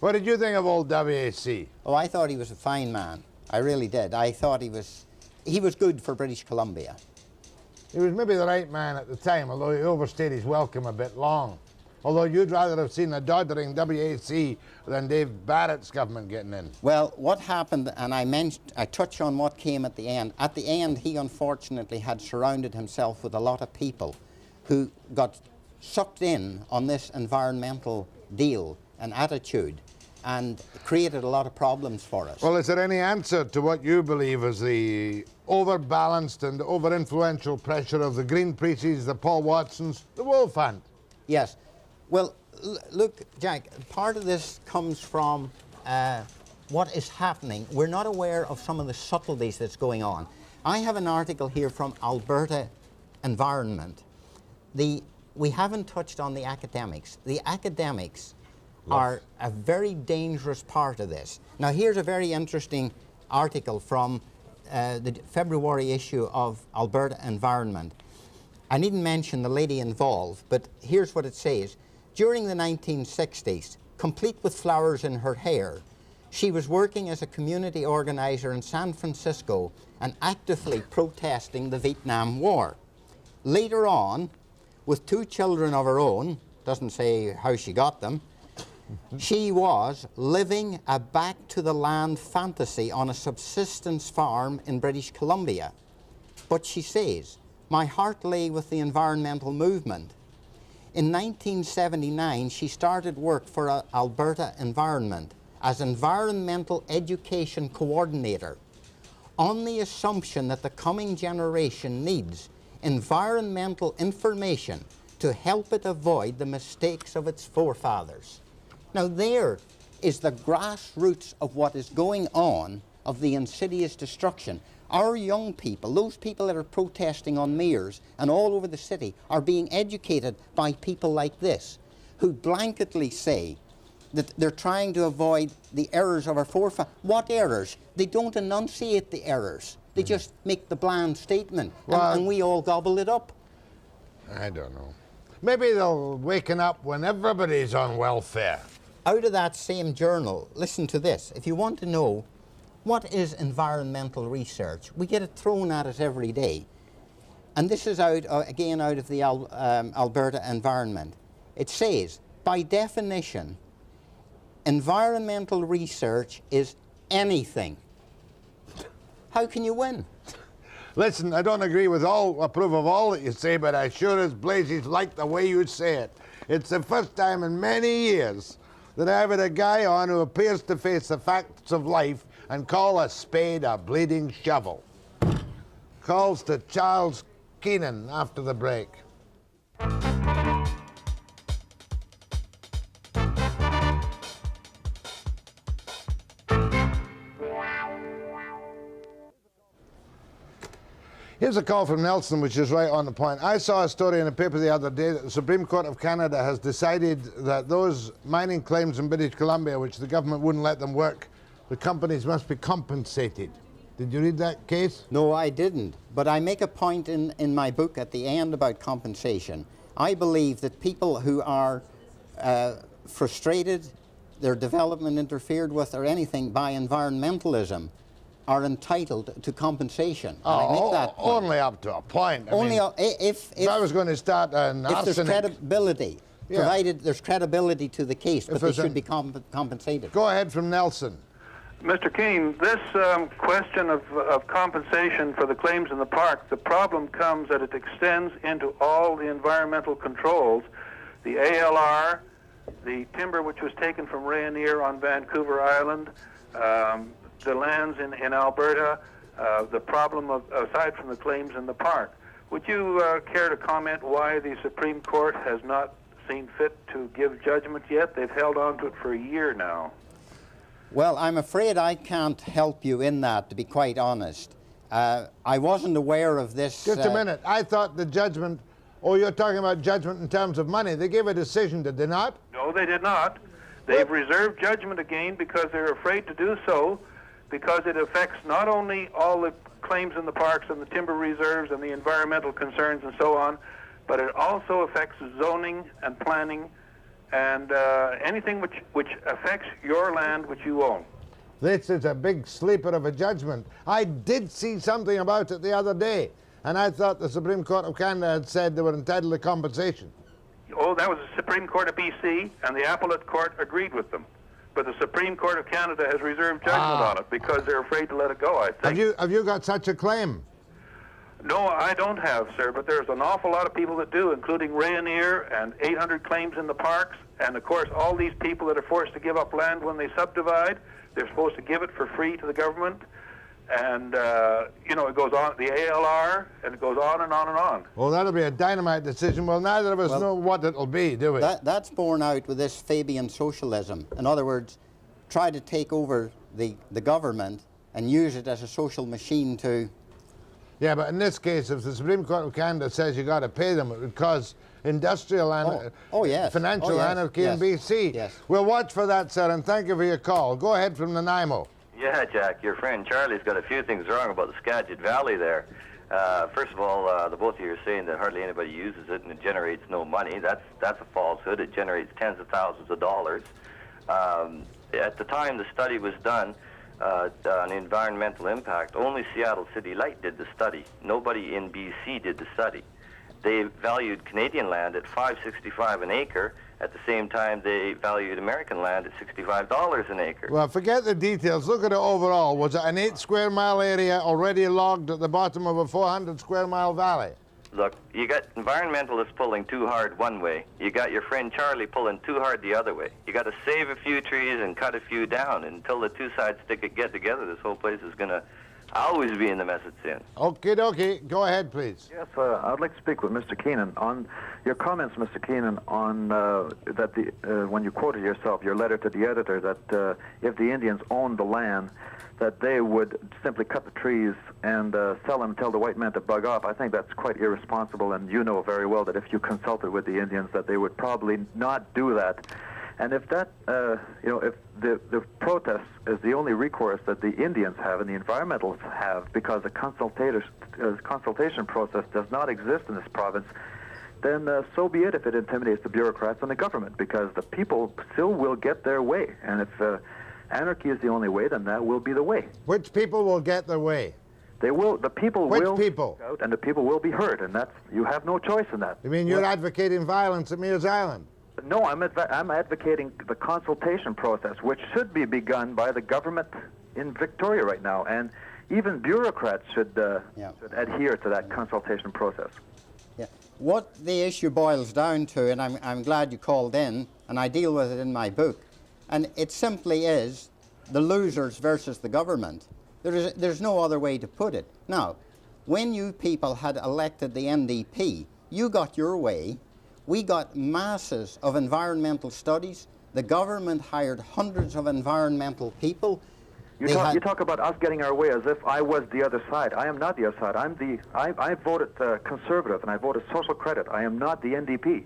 Speaker 3: What did you think of old WAC?
Speaker 11: Oh, I thought he was a fine man. I really did. I thought he was good for British Columbia.
Speaker 3: He was maybe the right man at the time, although he overstayed his welcome a bit long. Although you'd rather have seen a doddering WAC than Dave Barrett's government getting in.
Speaker 11: Well, what happened, and I touch on what came at the end. At the end, he unfortunately had surrounded himself with a lot of people who got sucked in on this environmental deal and attitude and created a lot of problems for us.
Speaker 3: Well, is there any answer to what you believe is the overbalanced and over-influential pressure of the Green Preaches, the Paul Watsons, the Wolf Hunt?
Speaker 11: Yes. Well, look, Jack, part of this comes from what is happening. We're not aware of some of the subtleties that's going on. I have an article here from Alberta Environment. We haven't touched on the academics. The academics are a very dangerous part of this. Now, here's a very interesting article from the February issue of Alberta Environment. I needn't mention the lady involved, but here's what it says. During the 1960s, complete with flowers in her hair, she was working as a community organizer in San Francisco and actively protesting the Vietnam War. Later on, with 2 children of her own, doesn't say how she got them, she was living a back-to-the-land fantasy on a subsistence farm in British Columbia. But she says, my heart lay with the environmental movement. In 1979, she started work for Alberta Environment as Environmental Education Coordinator on the assumption that the coming generation needs environmental information to help it avoid the mistakes of its forefathers. Now there is the grassroots of what is going on of the insidious destruction. Our young people, those people that are protesting on meres and all over the city, are being educated by people like this, who blanketly say that they're trying to avoid the errors of our forefathers. What errors? They don't enunciate the errors. They just make the bland statement, and we all gobble it up.
Speaker 3: I don't know. Maybe they'll waken up when everybody's on welfare.
Speaker 11: Out of that same journal, listen to this. If you want to know what is environmental research, we get it thrown at us every day. And this is out, again, out of the Alberta Environment. It says, by definition, environmental research is anything. How can you win?
Speaker 3: Listen, I don't approve of all that you say, but I sure as blazes like the way you say it. It's the first time in many years that I've had a guy on who appears to face the facts of life and call a spade a bleeding shovel. Calls to Charles Keenan after the break. Here's a call from Nelson, which is right on the point. I saw a story in a paper the other day that the Supreme Court of Canada has decided that those mining claims in British Columbia, which the government wouldn't let them work, the companies must be compensated. Did you read that case?
Speaker 11: No, I didn't. But I make a point in my book at the end about compensation. I believe that people who are frustrated, their development interfered with or anything by environmentalism, are entitled to compensation. And I make that point.
Speaker 3: Only up to a point.
Speaker 11: Only
Speaker 3: if I was going to start an
Speaker 11: if there's
Speaker 3: arsenic...
Speaker 11: credibility, provided there's credibility to the case, but they should be compensated.
Speaker 3: Go ahead from Nelson.
Speaker 12: Mr. Keene, this question of compensation for the claims in the park, the problem comes that it extends into all the environmental controls, the ALR, the timber which was taken from Rayonier on Vancouver Island, the lands in Alberta, the problem aside from the claims in the park. Would you care to comment why the Supreme Court has not seen fit to give judgment yet? They've held on to it for a year now.
Speaker 11: Well, I'm afraid I can't help you in that, to be quite honest. I wasn't aware of this.
Speaker 3: Just a minute. I thought the judgment... Oh, you're talking about judgment in terms of money. They gave a decision, did they not?
Speaker 12: No, they did not. They've reserved judgment again because they're afraid to do so, because it affects not only all the claims in the parks and the timber reserves and the environmental concerns and so on, but it also affects zoning and planning and anything which affects your land which you own.
Speaker 3: This is a big sleeper of a judgment. I did see something about it the other day, and I thought the Supreme Court of Canada had said they were entitled to compensation.
Speaker 12: Oh, that was the Supreme Court of BC, and the Appellate Court agreed with them. But the Supreme Court of Canada has reserved judgment on it because they're afraid to let it go, I think.
Speaker 3: Have you got such a claim?
Speaker 12: No, I don't have, sir, but there's an awful lot of people that do, including Rayonier and 800 claims in the parks, and of course all these people that are forced to give up land when they subdivide, they're supposed to give it for free to the government, and, you know, it goes on, the ALR, and it goes on and on and on.
Speaker 3: Well, that'll be a dynamite decision. Well, neither of us know what it'll be, do we?
Speaker 11: That's borne out with this Fabian socialism. In other words, try to take over the government and use it as a social machine to...
Speaker 3: Yeah, but in this case, if the Supreme Court of Canada says you got to pay them, it would cause industrial financial anarchy in BC.
Speaker 11: Yes.
Speaker 3: We'll watch for that, sir, and thank you for your call. Go ahead from Nanaimo.
Speaker 13: Yeah, Jack, your friend Charlie's got a few things wrong about the Skagit Valley there. First of all, the both of you are saying that hardly anybody uses it and it generates no money. That's a falsehood. It generates tens of thousands of dollars. At the time the study was done, on environmental impact, only Seattle City Light did the study. Nobody in BC did the study. They valued Canadian land at $5.65 an acre. At the same time, they valued American land at $65 an acre.
Speaker 3: Well, forget the details. Look at it overall. Was it an 8 square mile area already logged at the bottom of a 400 square mile valley?
Speaker 13: Look, you got environmentalists pulling too hard one way. You got your friend Charlie pulling too hard the other way. You got to save a few trees and cut a few down. And until the two sides get together, this whole place is going to always be in the mess it's in.
Speaker 3: Okie dokie. Go ahead, please.
Speaker 12: Yes, I'd like to speak with Mr. Keenan on your comments, Mr. Keenan, on that when you quoted yourself, your letter to the editor, that if the Indians owned the land, that they would simply cut the trees and sell them and tell the white man to bug off. I think that's quite irresponsible, and you know very well that if you consulted with the Indians that they would probably not do that. And if that, if the protest is the only recourse that the Indians have and the environmentalists have because the consultation process does not exist in this province, then so be it if it intimidates the bureaucrats and the government, because the people still will get their way. And if anarchy is the only way, then that will be the way.
Speaker 3: Which people will get their way?
Speaker 12: They will. The people
Speaker 3: Which
Speaker 12: will.
Speaker 3: people?
Speaker 12: Out, and the people will be hurt, and that's, you have no choice in that.
Speaker 3: You mean you're advocating violence at Mears Island?
Speaker 12: No, I'm advocating the consultation process, which should be begun by the government in Victoria right now, and even bureaucrats should adhere to that consultation process.
Speaker 11: Yeah. What the issue boils down to, and I'm glad you called in, and I deal with it in my book, and it simply is the losers versus the government. There's no other way to put it. Now, when you people had elected the NDP, you got your way. We got masses of environmental studies. The government hired hundreds of environmental people.
Speaker 12: You talk about us getting our way as if I was the other side. I am not the other side. I voted conservative and I voted social credit. I am not the NDP.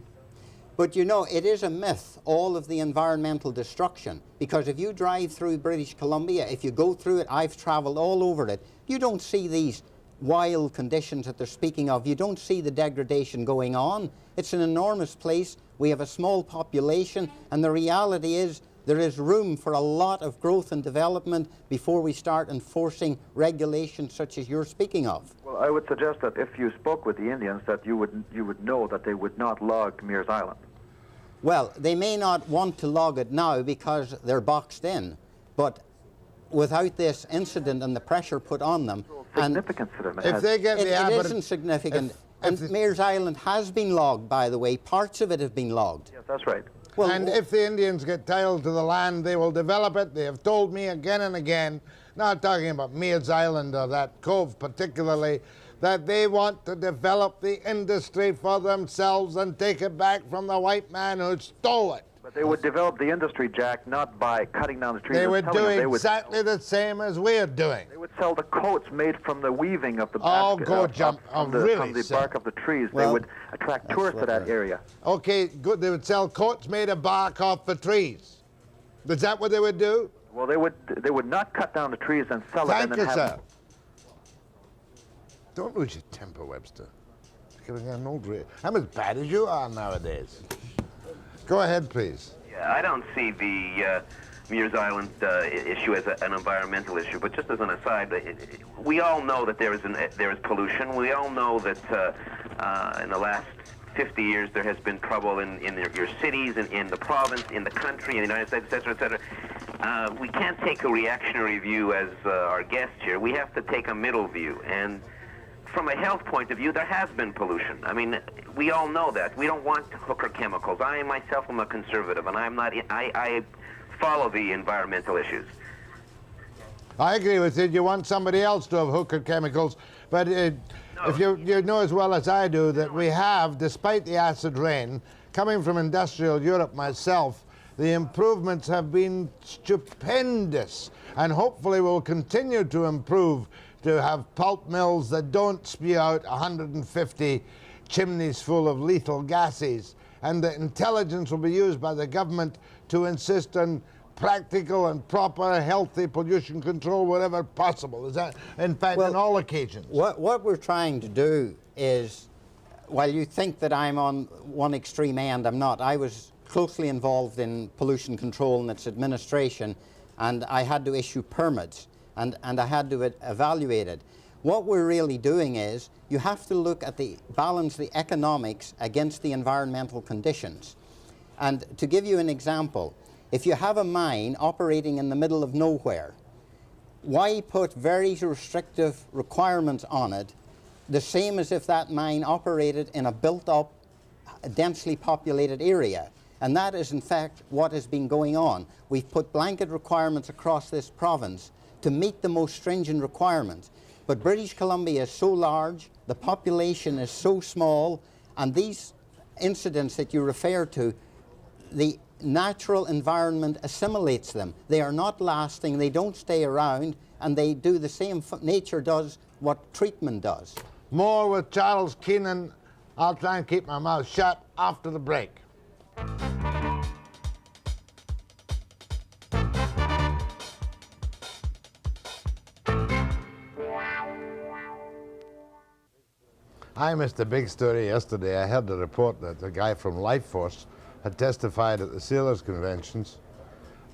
Speaker 11: But you know, it is a myth, all of the environmental destruction, because if you drive through British Columbia, if you go through it, I've traveled all over it, you don't see these wild conditions that they're speaking of. You don't see the degradation going on. It's an enormous place. We have a small population, and the reality is There is room for a lot of growth and development before we start enforcing regulations such as you're speaking of.
Speaker 12: Well, I would suggest that if you spoke with the Indians, that you would know that they would not log Mears Island.
Speaker 11: Well, they may not want to log it now because they're boxed in, but without this incident and the pressure put on them,
Speaker 12: Significance to them.
Speaker 3: If they get
Speaker 11: it isn't significant. And Mears Island has been logged, by the way. Parts of it have been logged.
Speaker 12: Yes, that's right.
Speaker 3: Well, and if the Indians get title to the land, they will develop it. They have told me again and again, not talking about Mears Island or that cove particularly, that they want to develop the industry for themselves and take it back from the white man who stole it.
Speaker 12: But they would develop the industry, Jack, not by cutting down the trees.
Speaker 3: They would do exactly the same as we're doing.
Speaker 12: They would sell the coats made from the weaving of the
Speaker 3: from
Speaker 12: the bark of the trees.
Speaker 3: Well,
Speaker 12: they would attract tourists to that area.
Speaker 3: Okay, good. They would sell coats made of bark off the trees. Is that what they would do?
Speaker 12: Well, they would not cut down the trees and sell it.
Speaker 3: Thank
Speaker 12: and then
Speaker 3: you,
Speaker 12: have
Speaker 3: sir. Don't lose your temper, Webster. I'm as bad as you are nowadays. Go ahead, please.
Speaker 14: Yeah, I don't see the Mears Island issue as an environmental issue, but just as an aside, we all know that there is pollution. We all know that in the last 50 years there has been trouble in your cities, in the province, in the country, in the United States, etc., etc. We can't take a reactionary view as our guest here. We have to take a middle view, and from a health point of view, there has been pollution. I mean, we all know that. We don't want hooker chemicals. I myself am a conservative, and I follow the environmental issues.
Speaker 3: I agree with you. You want somebody else to have hooker chemicals, but if you know as well as I do that we have, despite the acid rain, coming from industrial Europe myself, the improvements have been stupendous, and hopefully will continue to improve, to have pulp mills that don't spew out 150 chimneys full of lethal gases. And the intelligence will be used by the government to insist on practical and proper healthy pollution control wherever possible. Is that, in fact, on all occasions?
Speaker 11: What we're trying to do is, while you think that I'm on one extreme end, I'm not. I was closely involved in pollution control and its administration, and I had to issue permits. And I had to evaluate it. What we're really doing is you have to look at balance the economics against the environmental conditions. And to give you an example, if you have a mine operating in the middle of nowhere, why put very restrictive requirements on it, the same as if that mine operated in a built-up, densely populated area? And that is, in fact, what has been going on. We've put blanket requirements across this province to meet the most stringent requirements. But British Columbia is so large, the population is so small, and these incidents that you refer to, the natural environment assimilates them. They are not lasting, they don't stay around, and they do the same, nature does what treatment does.
Speaker 3: More with Charles Keenan. I'll try and keep my mouth shut after the break. I missed a big story yesterday. I heard the report that the guy from Life Force had testified at the Sailors' Conventions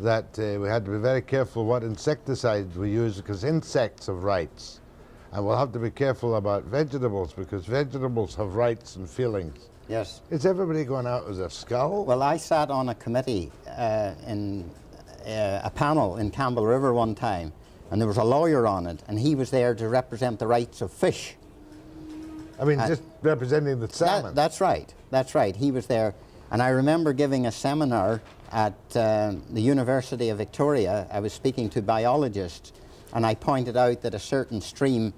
Speaker 3: that we had to be very careful what insecticides we use because insects have rights. And we'll have to be careful about vegetables because vegetables have rights and feelings.
Speaker 11: Yes.
Speaker 3: Is everybody going out as a skull?
Speaker 11: Well, I sat on a committee in a panel in Campbell River one time, and there was a lawyer on it, and he was there to represent the rights of fish.
Speaker 3: I mean, just representing the salmon.
Speaker 11: That's right. That's right. He was there. And I remember giving a seminar at the University of Victoria. I was speaking to biologists, and I pointed out that a certain stream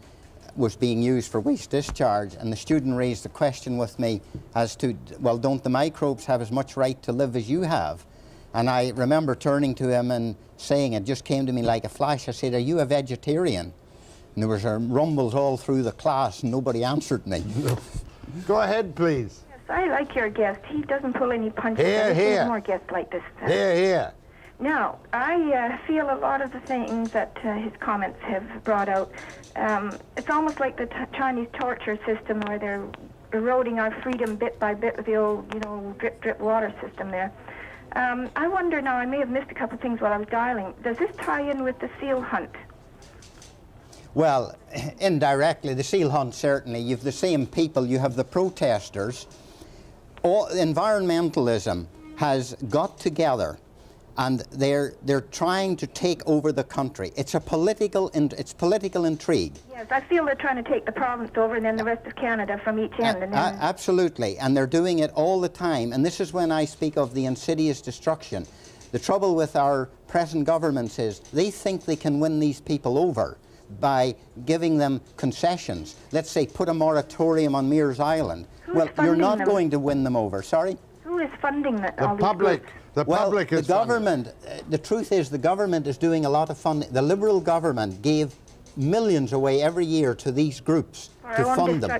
Speaker 11: was being used for waste discharge, and the student raised the question with me as to, well, don't the microbes have as much right to live as you have? And I remember turning to him and saying, it just came to me like a flash, I said, are you a vegetarian? And there was rumbles all through the class, and nobody answered me.
Speaker 3: Go ahead, please.
Speaker 5: Yes, I like your guest. He doesn't pull any punches.
Speaker 3: Here.
Speaker 5: More guests like this.
Speaker 3: Here.
Speaker 5: Now, I feel a lot of the things that his comments have brought out. It's almost like the Chinese torture system where they're eroding our freedom bit by bit with the old, drip, drip water system there. I wonder now, I may have missed a couple of things while I was dialing. Does this tie in with the seal hunt?
Speaker 11: Well, indirectly, the seal hunt certainly. You've the same people, you have the protesters. Environmentalism has got together and they're trying to take over the country. It's a political intrigue.
Speaker 5: Yes, I feel they're trying to take the province over and then the rest of Canada from each end. And then...
Speaker 11: Absolutely, and they're doing it all the time. And this is when I speak of the insidious destruction. The trouble with our present governments is they think they can win these people over by giving them concessions. Let's say put a moratorium on Mears Island. Well, you're not going to win them over. Sorry?
Speaker 5: Who is funding
Speaker 3: the public? The public is
Speaker 11: the government. The truth is, the government is doing a lot of funding. The Liberal government gave millions away every year to these groups to fund them.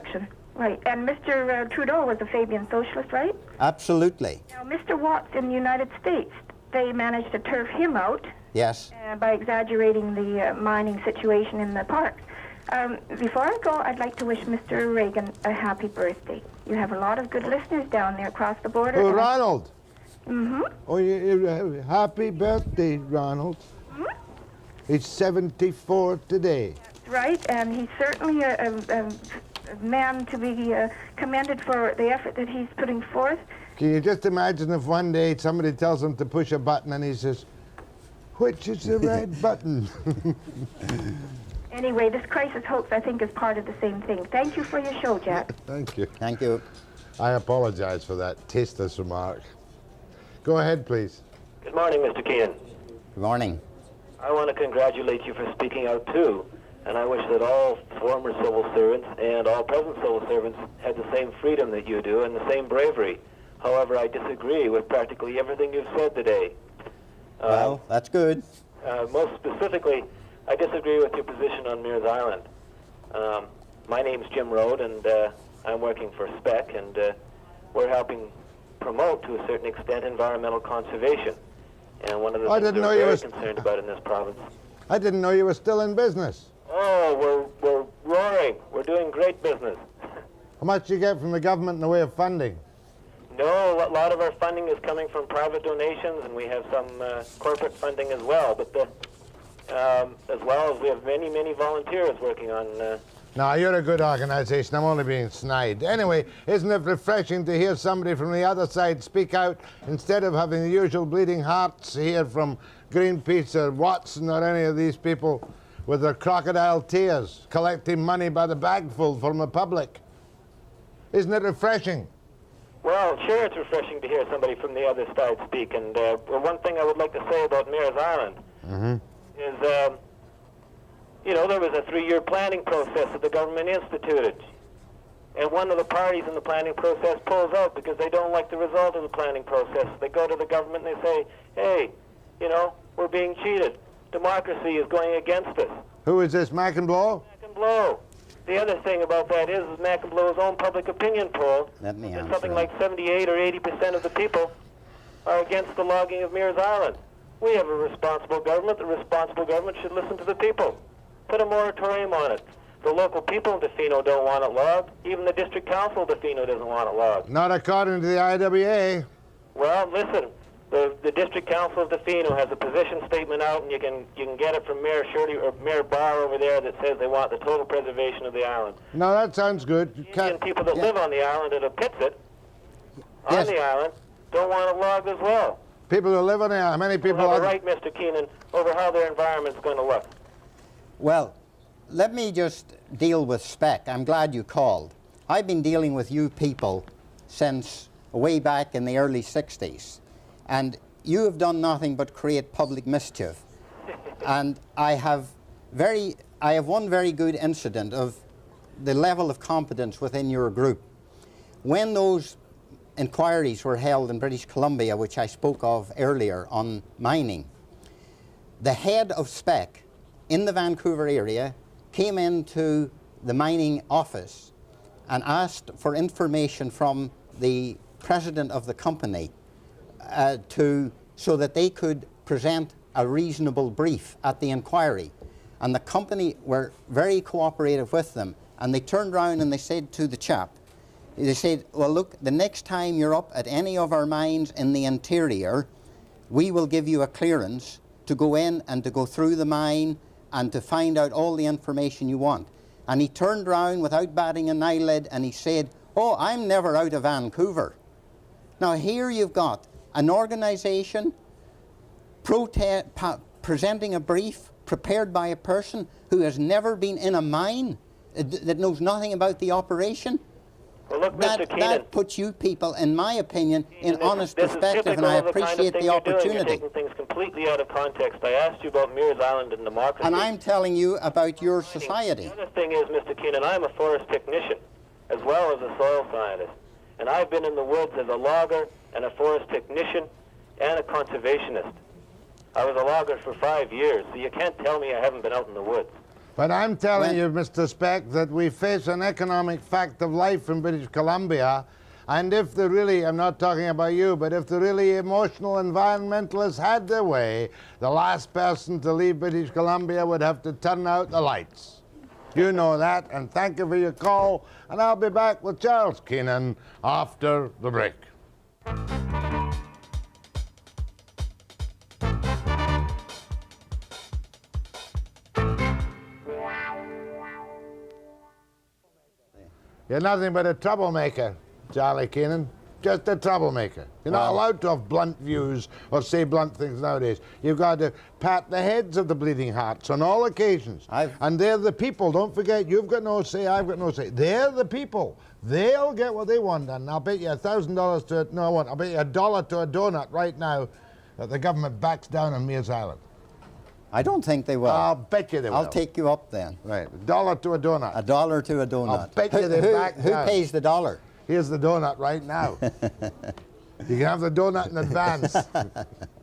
Speaker 5: Right, and Mr. Trudeau was a Fabian socialist, right?
Speaker 11: Absolutely.
Speaker 5: Now, Mr. Watts in the United States, they managed to turf him out.
Speaker 11: Yes.
Speaker 5: By exaggerating the mining situation in the parks. Before I go, I'd like to wish Mr. Reagan a happy birthday. You have a lot of good listeners down there across the border.
Speaker 3: Oh, Ronald.
Speaker 5: Mm-hmm.
Speaker 3: Oh, happy birthday, Ronald. Mm-hmm. He's 74 today.
Speaker 5: That's right, and he's certainly a man to be commended for the effort that he's putting forth.
Speaker 3: Can you just imagine if one day somebody tells him to push a button and he says, "Which is the right button?"
Speaker 5: Anyway, this crisis hoax, I think, is part of the same thing. Thank you for your show, Jack.
Speaker 3: Thank you.
Speaker 11: Thank you.
Speaker 3: I apologize for that tasteless remark. Go ahead, please.
Speaker 15: Good morning, Mr. Keenan.
Speaker 11: Good morning.
Speaker 15: I want to congratulate you for speaking out, too. And I wish that all former civil servants and all present civil servants had the same freedom that you do and the same bravery. However, I disagree with practically everything you've said today.
Speaker 11: Well, that's good.
Speaker 15: Most specifically, I disagree with your position on Mears Island. My name's Jim Rode, and I'm working for SPEC, and we're helping promote, to a certain extent, environmental conservation. And one of the things we're very concerned about in this province.
Speaker 3: I didn't know you were still in business.
Speaker 15: Oh, we're roaring. We're doing great business.
Speaker 3: How much do you get from the government in the way of funding?
Speaker 15: No, a lot of our funding is coming from private donations, and we have some corporate funding as well. But as well as we have many, many volunteers working on.
Speaker 3: No, you're a good organization. I'm only being snide. Anyway, isn't it refreshing to hear somebody from the other side speak out instead of having the usual bleeding hearts here from Greenpeace or Watson or any of these people with their crocodile tears collecting money by the bagful from the public? Isn't it refreshing?
Speaker 15: Well, sure, it's refreshing to hear somebody from the other side speak. And one thing I would like to say about Mears Island is, there was a 3-year planning process that the government instituted. And one of the parties in the planning process pulls out because they don't like the result of the planning process. They go to the government and they say, hey, we're being cheated. Democracy is going against us.
Speaker 3: Who is this,
Speaker 15: McInblow? McInblow. The other thing about that is McInblow's own public opinion poll, that something like 78 or 80% of the people are against the logging of Mears Island. We have a responsible government. The responsible government should listen to the people. Put a moratorium on it. The local people in Tofino don't want it logged. Even the district council of Tofino doesn't want it logged.
Speaker 3: Not according to the IWA.
Speaker 15: Well, listen. The district council of Tofino has a position statement out, and you can get it from Mayor Shirley or Mayor Barr over there that says they want the total preservation of the island.
Speaker 3: No, that sounds good.
Speaker 15: Indian people that live on the island at Apitsit, on the island, don't want it logged as well.
Speaker 3: People who live on the island, many people
Speaker 15: have a right, Mr. Keenan, over how their environment's going to look.
Speaker 11: Well, let me just deal with SPEC. I'm glad you called. I've been dealing with you people since way back in the early 60s. And you have done nothing but create public mischief. And I have one very good incident of the level of competence within your group. When those inquiries were held in British Columbia, which I spoke of earlier on mining, the head of SPEC in the Vancouver area came into the mining office and asked for information from the president of the company so that they could present a reasonable brief at the inquiry. And the company were very cooperative with them, and they turned around and they said to the chap, they said, well, look, the next time you're up at any of our mines in the interior, we will give you a clearance to go in and to go through the mine and to find out all the information you want. And he turned around without batting an eyelid and he said, oh, I'm never out of Vancouver. Now here you've got an organization presenting a brief prepared by a person who has never been in a mine, that knows nothing about the operation.
Speaker 15: Well, look, Mr. Keenan,
Speaker 11: that puts you people, in my opinion, in honest perspective, and I appreciate the opportunity.
Speaker 15: You're taking things completely out of context. I asked you about Mears Island and democracy.
Speaker 11: And I'm telling you about your society.
Speaker 15: The other thing is, Mr. Keenan, I'm a forest technician as well as a soil scientist. And I've been in the woods as a logger and a forest technician and a conservationist. I was a logger for 5 years, so you can't tell me I haven't been out in the woods.
Speaker 3: But I'm telling you, Mr. Speck, that we face an economic fact of life in British Columbia, and if the really, I'm not talking about you, but if the really emotional environmentalists had their way, the last person to leave British Columbia would have to turn out the lights. You know that, and thank you for your call, and I'll be back with Charles Keenan after the break. You're nothing but a troublemaker, Charlie Keenan. Just a troublemaker. You're not allowed to have blunt views or say blunt things nowadays. You've got to pat the heads of the bleeding hearts on all occasions. And they're the people. Don't forget, you've got no say, I've got no say. They're the people. They'll get what they want done. I'll bet you $1,000 to, no, I won't. I'll bet you $1 to a donut right now that the government backs down on Mears Island.
Speaker 11: I don't think they will.
Speaker 3: I'll bet you they will.
Speaker 11: I'll take you up then.
Speaker 3: Right, $1 to a donut.
Speaker 11: $1 to a donut.
Speaker 3: I'll bet you they back down.
Speaker 11: Who pays the dollar?
Speaker 3: Here's the donut right now. You can have the donut in advance.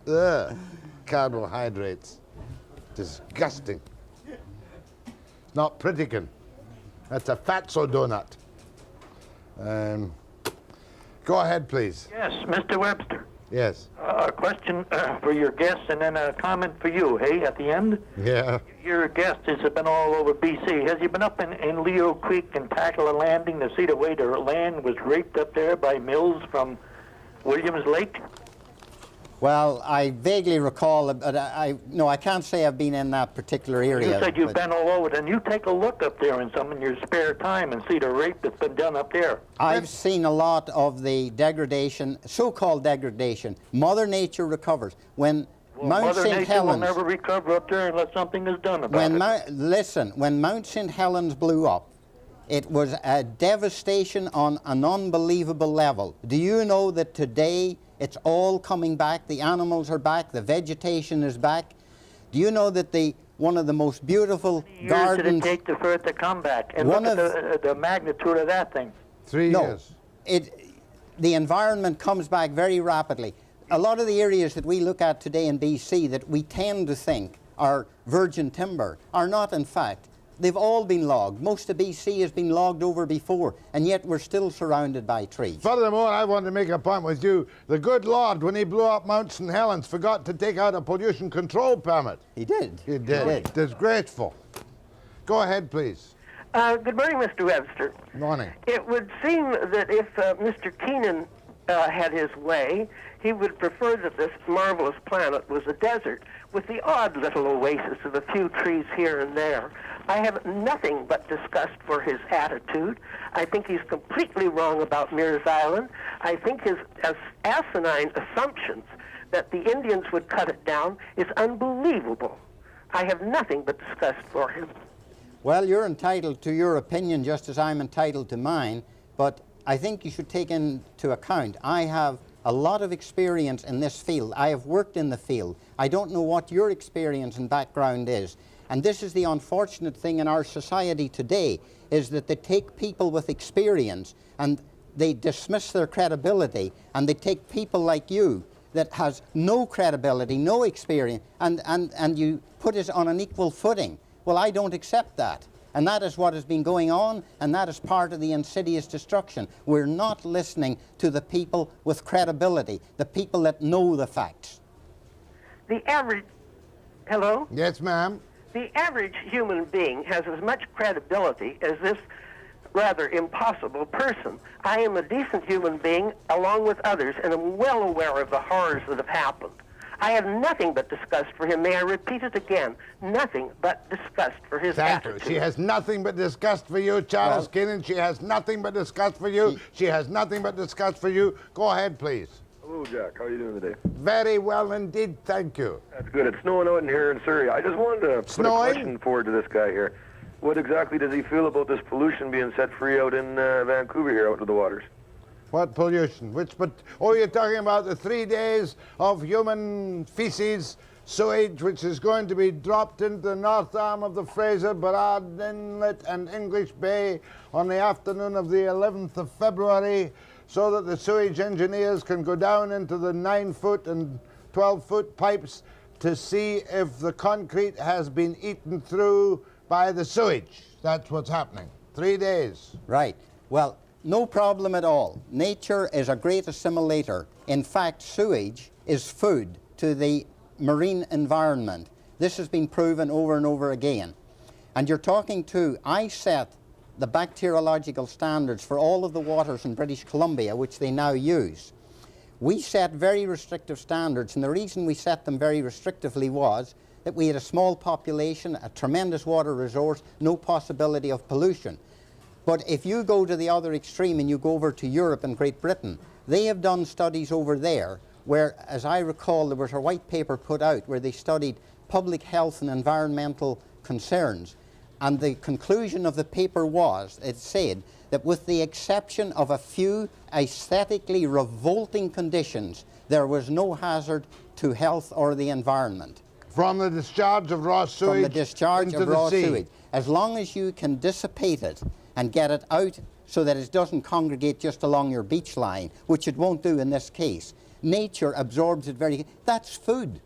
Speaker 3: Ugh. Carbohydrates. Disgusting. It's not Pritikin. That's a fatso donut. Go ahead, please.
Speaker 16: Yes, Mr. Webster.
Speaker 3: Yes.
Speaker 16: A question for your guests and then a comment for you, hey, at the end?
Speaker 3: Yeah.
Speaker 16: Your guest has been all over B.C. Has he been up in Leo Creek and tackled a landing to see the way the land was raped up there by mills from Williams Lake?
Speaker 11: Well, I vaguely recall, but I can't say I've been in that particular area.
Speaker 16: You said you've been all over, then you take a look up there in your spare time and see the rape that's been done up there.
Speaker 11: I've seen a lot of the degradation, so-called degradation. Mother Nature recovers. When Mount St. Helens...
Speaker 16: will never recover up there unless something is done about it.
Speaker 11: Listen, when Mount St. Helens blew up, it was a devastation on an unbelievable level. Do you know that today it's all coming back? The animals are back, the vegetation is back. Do you know that one of the most beautiful gardens...
Speaker 16: Years did it take for it to come back? And look at the magnitude of that thing.
Speaker 3: 3 years.
Speaker 11: The environment comes back very rapidly. A lot of the areas that we look at today in BC that we tend to think are virgin timber are not, in fact. They've all been logged. Most of BC has been logged over before, and yet we're still surrounded by trees.
Speaker 3: Furthermore, I want to make a point with you. The good Lord, when he blew up Mount St. Helens, forgot to take out a pollution control permit.
Speaker 11: He did.
Speaker 3: He did. Disgraceful. Go ahead, please.
Speaker 16: Good morning, Mr. Webster.
Speaker 3: Morning.
Speaker 16: It would seem that if Mr. Keenan had his way, he would prefer that this marvelous planet was a desert with the odd little oasis of a few trees here and there. I have nothing but disgust for his attitude. I think he's completely wrong about Mears Island. I think his asinine assumptions that the Indians would cut it down is unbelievable. I have nothing but disgust for him.
Speaker 11: Well, you're entitled to your opinion just as I'm entitled to mine, but I think you should take into account I have a lot of experience in this field. I have worked in the field. I don't know what your experience and background is. And this is the unfortunate thing in our society today, is that they take people with experience and they dismiss their credibility, and they take people like you that has no credibility, no experience, and you put us on an equal footing. Well, I don't accept that. And that is what has been going on, and that is part of the insidious destruction. We're not listening to the people with credibility, the people that know the facts.
Speaker 16: The average... Hello?
Speaker 3: Yes, ma'am.
Speaker 16: The average human being has as much credibility as this rather impossible person. I am a decent human being along with others, and I'm well aware of the horrors that have happened. I have nothing but disgust for him. May I repeat it again? Nothing but disgust for his attitude.
Speaker 3: She has nothing but disgust for you, Charles Keenan. She has nothing but disgust for you. She has nothing but disgust for you. Go ahead, please.
Speaker 17: Hello, Jack. How are you doing today?
Speaker 3: Very well indeed, thank you.
Speaker 17: That's good. It's snowing out in here in Surrey. I just wanted to put a question forward to this guy here. What exactly does he feel about this pollution being set free out in Vancouver here, out to the waters?
Speaker 3: What pollution? Oh, you're talking about the 3 days of human feces, sewage, which is going to be dropped into the north arm of the Fraser, Burrard Inlet and English Bay on the afternoon of the 11th of February, so that the sewage engineers can go down into the 9-foot and 12-foot pipes to see if the concrete has been eaten through by the sewage. That's what's happening. 3 days.
Speaker 11: Right. Well, no problem at all. Nature is a great assimilator. In fact, sewage is food to the marine environment. This has been proven over and over again. And you're talking to, I set the bacteriological standards for all of the waters in British Columbia, which they now use. We set very restrictive standards, and the reason we set them very restrictively was that we had a small population, a tremendous water resource, no possibility of pollution. But if you go to the other extreme and you go over to Europe and Great Britain, they have done studies over there where, as I recall, there was a white paper put out where they studied public health and environmental concerns. And the conclusion of the paper was, it said, that with the exception of a few aesthetically revolting conditions, there was no hazard to health or the environment.
Speaker 3: From the discharge of raw sewage
Speaker 11: From the discharge
Speaker 3: into
Speaker 11: of raw
Speaker 3: the sea.
Speaker 11: sewage. As long as you can dissipate it and get it out so that it doesn't congregate just along your beach line, which it won't do in this case, nature absorbs it very... That's food.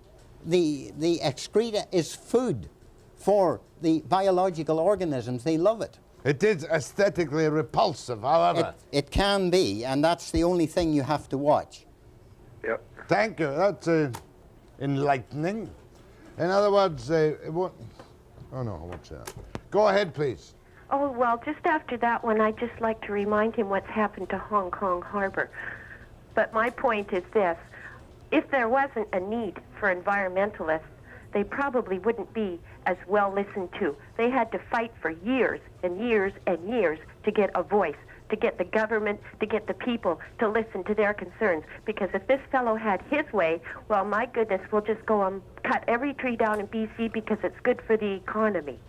Speaker 11: The excreta is food for the biological organisms. They love it.
Speaker 3: It is aesthetically repulsive, however.
Speaker 11: It can be, and that's the only thing you have to watch.
Speaker 3: Yep. Thank you. That's enlightening. In other words, it won't... Oh, no, I won't say that. Go ahead, please.
Speaker 5: Oh, well, just after that one, I'd just like to remind him what's happened to Hong Kong Harbor. But my point is this. If there wasn't a need for environmentalists, they probably wouldn't be as well listened to. They had to fight for years and years and years to get a voice, to get the government, to get the people to listen to their concerns. Because if this fellow had his way, well, my goodness, we'll just go and cut every tree down in BC because it's good for the economy.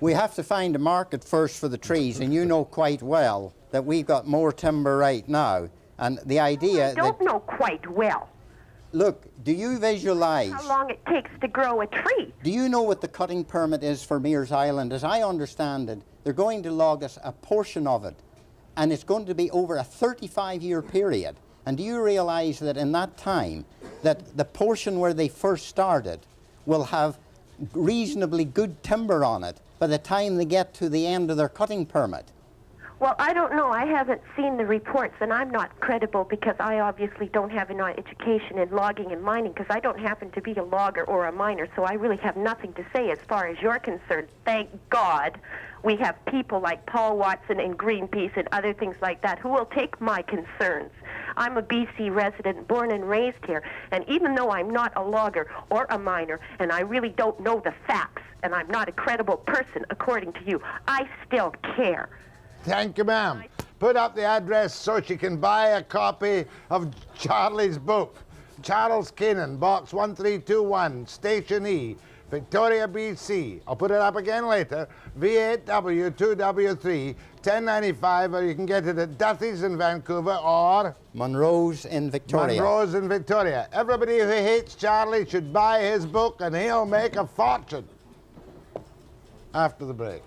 Speaker 11: We have to find a market first for the trees, and you know quite well that we've got more timber right now. And the idea
Speaker 5: I don't know quite well.
Speaker 11: Look, do you visualize...
Speaker 5: How long it takes to grow a tree?
Speaker 11: Do you know what the cutting permit is for Mears Island? As I understand it, they're going to log us a portion of it, and it's going to be over a 35-year period. And do you realize that in that time, that the portion where they first started will have reasonably good timber on it by the time they get to the end of their cutting permit?
Speaker 5: Well, I don't know. I haven't seen the reports, and I'm not credible because I obviously don't have any education in logging and mining because I don't happen to be a logger or a miner, so I really have nothing to say as far as you're concerned. Thank God we have people like Paul Watson and Greenpeace and other things like that who will take my concerns. I'm a BC resident, born and raised here, and even though I'm not a logger or a miner, and I really don't know the facts, and I'm not a credible person according to you, I still care.
Speaker 3: Thank you, ma'am. Put up the address so she can buy a copy of Charlie's book. Charles Keenan, Box 1321, Station E, Victoria, BC. I'll put it up again later. V8W2W3, 1095, or you can get it at Duthie's in Vancouver or...
Speaker 11: Monroe's in Victoria.
Speaker 3: Monroe's in Victoria. Everybody who hates Charlie should buy his book and he'll make a fortune. After the break.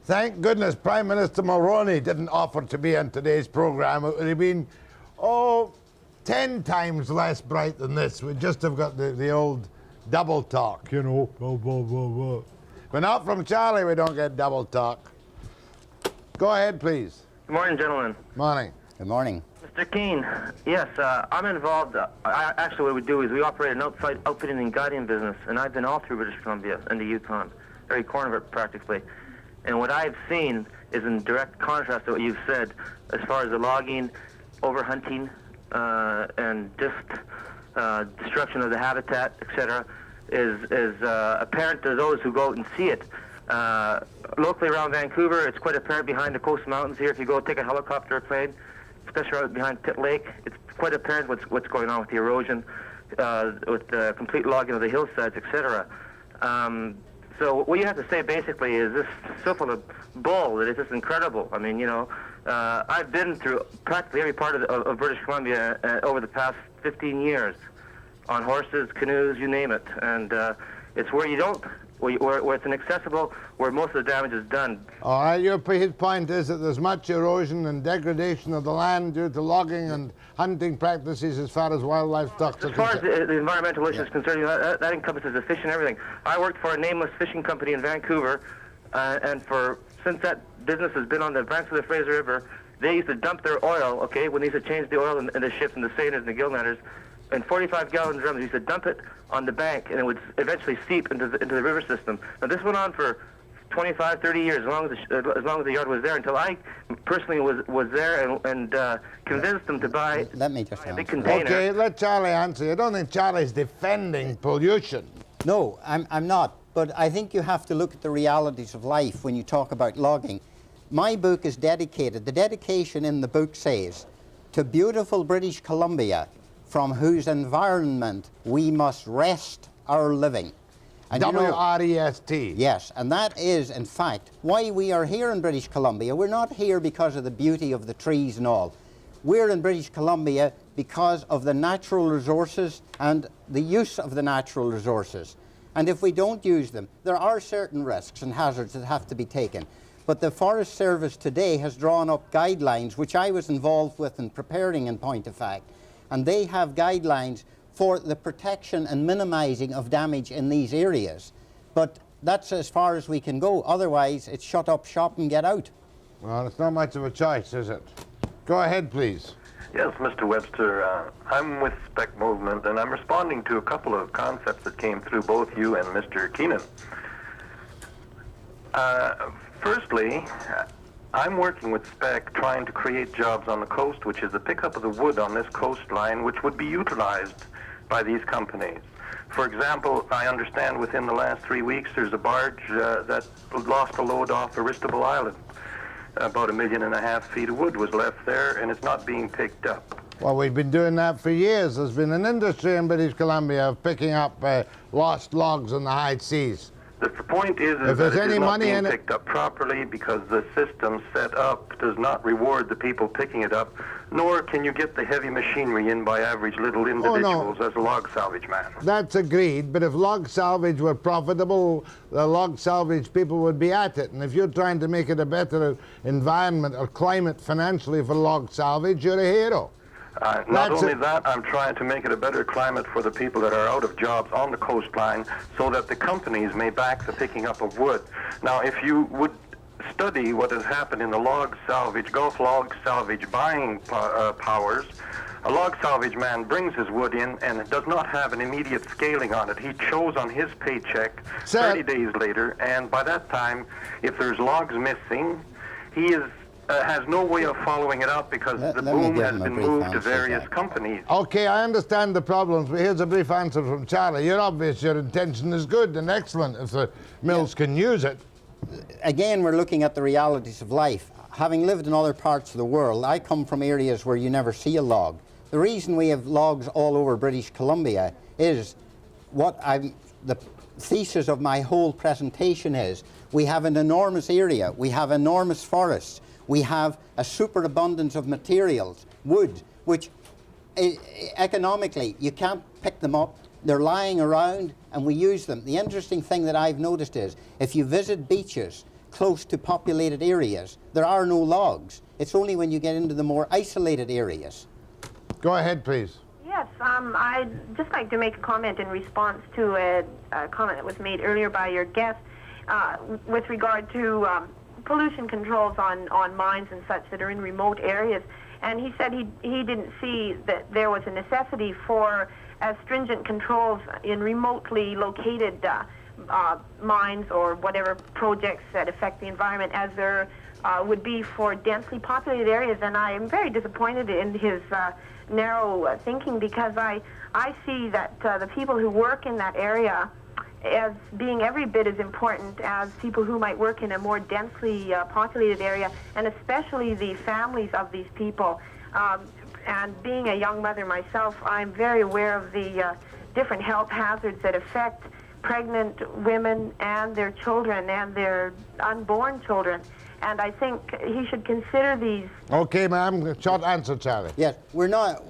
Speaker 3: Thank goodness Prime Minister Mulroney didn't offer to be on today's program. It would have been, 10 times less bright than this. We'd just have got the old double talk, you know. Blah, blah, blah, blah. But not from Charlie, we don't get double talk. Go ahead, please.
Speaker 18: Good morning, gentlemen.
Speaker 3: Morning.
Speaker 11: Good morning.
Speaker 18: Mr. Keene, yes, I'm involved. Actually, what we do is we operate an outside outfitting and guiding business, and I've been all through British Columbia and the Yukon, every corner of it practically. And what I've seen is in direct contrast to what you've said, as far as the logging, overhunting, and just destruction of the habitat, etc., is apparent to those who go out and see it. Locally around Vancouver, it's quite apparent behind the coast mountains here. If you go take a helicopter or plane, especially out behind Pitt Lake, it's quite apparent what's going on with the erosion, with the complete logging of the hillsides, etc. So what you have to say basically is this so full of bull that it's just incredible. I mean, you know, I've been through practically every part of British Columbia over the past 15 years on horses, canoes, you name it, and it's where you don't. Where it's inaccessible, where most of the damage is done. All right,
Speaker 3: his point is that there's much erosion and degradation of the land due to logging and hunting practices as far as wildlife stocks are concerned.
Speaker 18: As far as the environmental issues concerned, that encompasses the fish and everything. I worked for a nameless fishing company in Vancouver, and since that business has been on the banks of the Fraser River, they used to dump their oil, okay, when they used to change the oil in the ships and the seiners and the gillnetters, in 45-gallon drums. They used to dump it on the bank, and it would eventually seep into the river system. Now, this went on for 25, 30 years, as long as the yard was there, until I personally was there and convinced them to buy a big container.
Speaker 3: Okay, let Charlie answer. I don't think Charlie's defending pollution.
Speaker 11: No, I'm not. But I think you have to look at the realities of life when you talk about logging. My book is dedicated, the dedication in the book says, to beautiful British Columbia, from whose environment we must wrest our living. And
Speaker 3: W-R-E-S-T.
Speaker 11: Yes, and that is, in fact, why we are here in British Columbia. We're not here because of the beauty of the trees and all. We're in British Columbia because of the natural resources and the use of the natural resources. And if we don't use them, there are certain risks and hazards that have to be taken. But the Forest Service today has drawn up guidelines, which I was involved with in preparing, in point of fact, and they have guidelines for the protection and minimizing of damage in these areas. But that's as far as we can go. Otherwise, it's shut up shop and get out.
Speaker 3: Well, it's not much of a choice, is it? Go ahead, please.
Speaker 17: Yes, Mr. Webster, I'm with Spec Movement, and I'm responding to a couple of concepts that came through both you and Mr. Keenan. Firstly, I'm working with Spec trying to create jobs on the coast, which is the pickup of the wood on this coastline, which would be utilized by these companies. For example, I understand within the last 3 weeks there's a barge that lost a load off Aristobal Island. About 1.5 million feet of wood was left there, and it's not being picked up.
Speaker 3: Well, we've been doing that for years. There's been an industry in British Columbia of picking up lost logs in the high seas.
Speaker 17: The point is that it is not being picked up properly because the system set up does not reward the people picking it up, nor can you get the heavy machinery in by average little individuals as a log salvage man.
Speaker 3: That's agreed, but if log salvage were profitable, the log salvage people would be at it. And if you're trying to make it a better environment or climate financially for log salvage, you're a hero.
Speaker 17: Not only that, I'm trying to make it a better climate for the people that are out of jobs on the coastline so that the companies may back the picking up of wood. Now, if you would study what has happened in the log salvage, Gulf log salvage buying powers, a log salvage man brings his wood in and does not have an immediate scaling on it. He shows on his paycheck 30 days later, and by that time, if there's logs missing, he has no way of following it up because the boom has been moved to various companies.
Speaker 3: Okay, I understand the problems, but here's a brief answer from Charlie. You're obvious your intention is good and excellent if the mills can use it.
Speaker 11: Again, we're looking at the realities of life. Having lived in other parts of the world, I come from areas where you never see a log. The reason we have logs all over British Columbia is the thesis of my whole presentation is we have an enormous area, we have enormous forests, we have a superabundance of materials, wood, which economically you can't pick them up. They're lying around and we use them. The interesting thing that I've noticed is if you visit beaches close to populated areas, there are no logs. It's only when you get into the more isolated areas.
Speaker 3: Go ahead, please.
Speaker 5: Yes, I'd just like to make a comment in response to a comment that was made earlier by your guest with regard to pollution controls on mines and such that are in remote areas. And he said he didn't see that there was a necessity for as stringent controls in remotely located mines or whatever projects that affect the environment as there would be for densely populated areas. And I am very disappointed in his narrow thinking, because I see that the people who work in that area as being every bit as important as people who might work in a more densely populated area, and especially the families of these people. And being a young mother myself, I'm very aware of the different health hazards that affect pregnant women and their children and their unborn children. And I think he should consider these.
Speaker 3: Okay, ma'am. Short answer, Charlie.
Speaker 11: Yes, we're not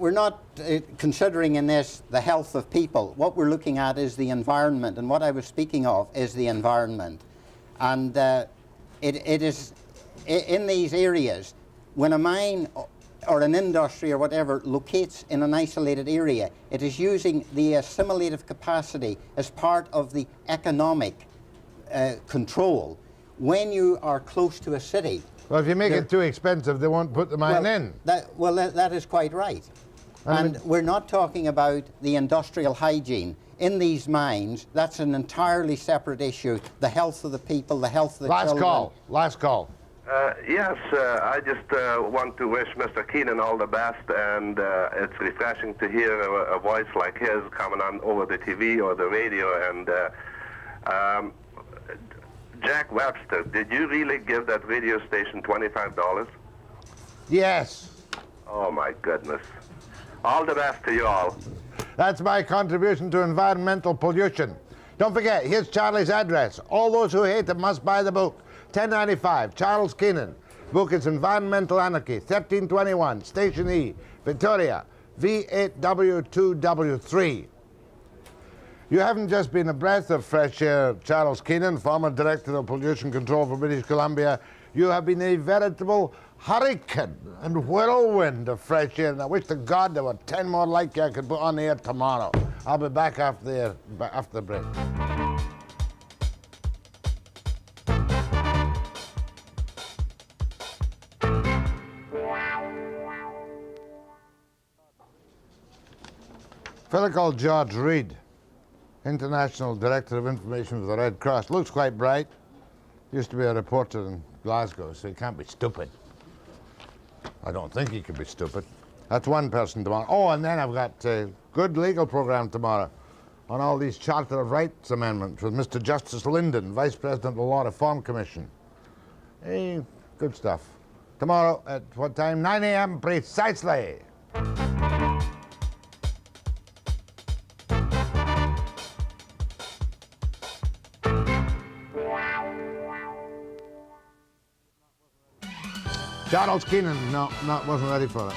Speaker 11: considering in this the health of people. What we're looking at is the environment, and what I was speaking of is the environment. And it is in these areas, when a mine or an industry or whatever locates in an isolated area, it is using the assimilative capacity as part of the economic control. When you are close to a city...
Speaker 3: Well, if you make it too expensive, they won't put the mine in.
Speaker 11: That is quite right. And we're not talking about the industrial hygiene. In these mines, that's an entirely separate issue. The health of the people, the health of the children.
Speaker 3: Last call.
Speaker 17: Yes, I just want to wish Mr. Keenan all the best, and it's refreshing to hear a voice like his coming on over the TV or the radio. And Jack Webster, did you really give that radio station $25?
Speaker 3: Yes.
Speaker 17: Oh, my goodness. All the best to you all.
Speaker 3: That's my contribution to environmental pollution. Don't forget, here's Charlie's address. All those who hate it must buy the book. 1095, Charles Keenan. Book is Environmental Anarchy, 1321, Station E, Victoria, V8W2W3. You haven't just been a breath of fresh air, Charles Keenan, former Director of Pollution Control for British Columbia. You have been a veritable hurricane and whirlwind of fresh air. And I wish to God there were 10 more like you I could put on the air tomorrow. I'll be back after the break. A fellow called George Reed, International Director of Information for the Red Cross. Looks quite bright. Used to be a reporter in Glasgow, so he can't be stupid. I don't think he could be stupid. That's one person tomorrow. Oh, and then I've got a good legal program tomorrow on all these Charter of Rights amendments with Mr. Justice Linden, Vice President of the Law Reform Commission. Hey, good stuff. Tomorrow at what time? 9 a.m. precisely. Charles Keenan, no, wasn't ready for it.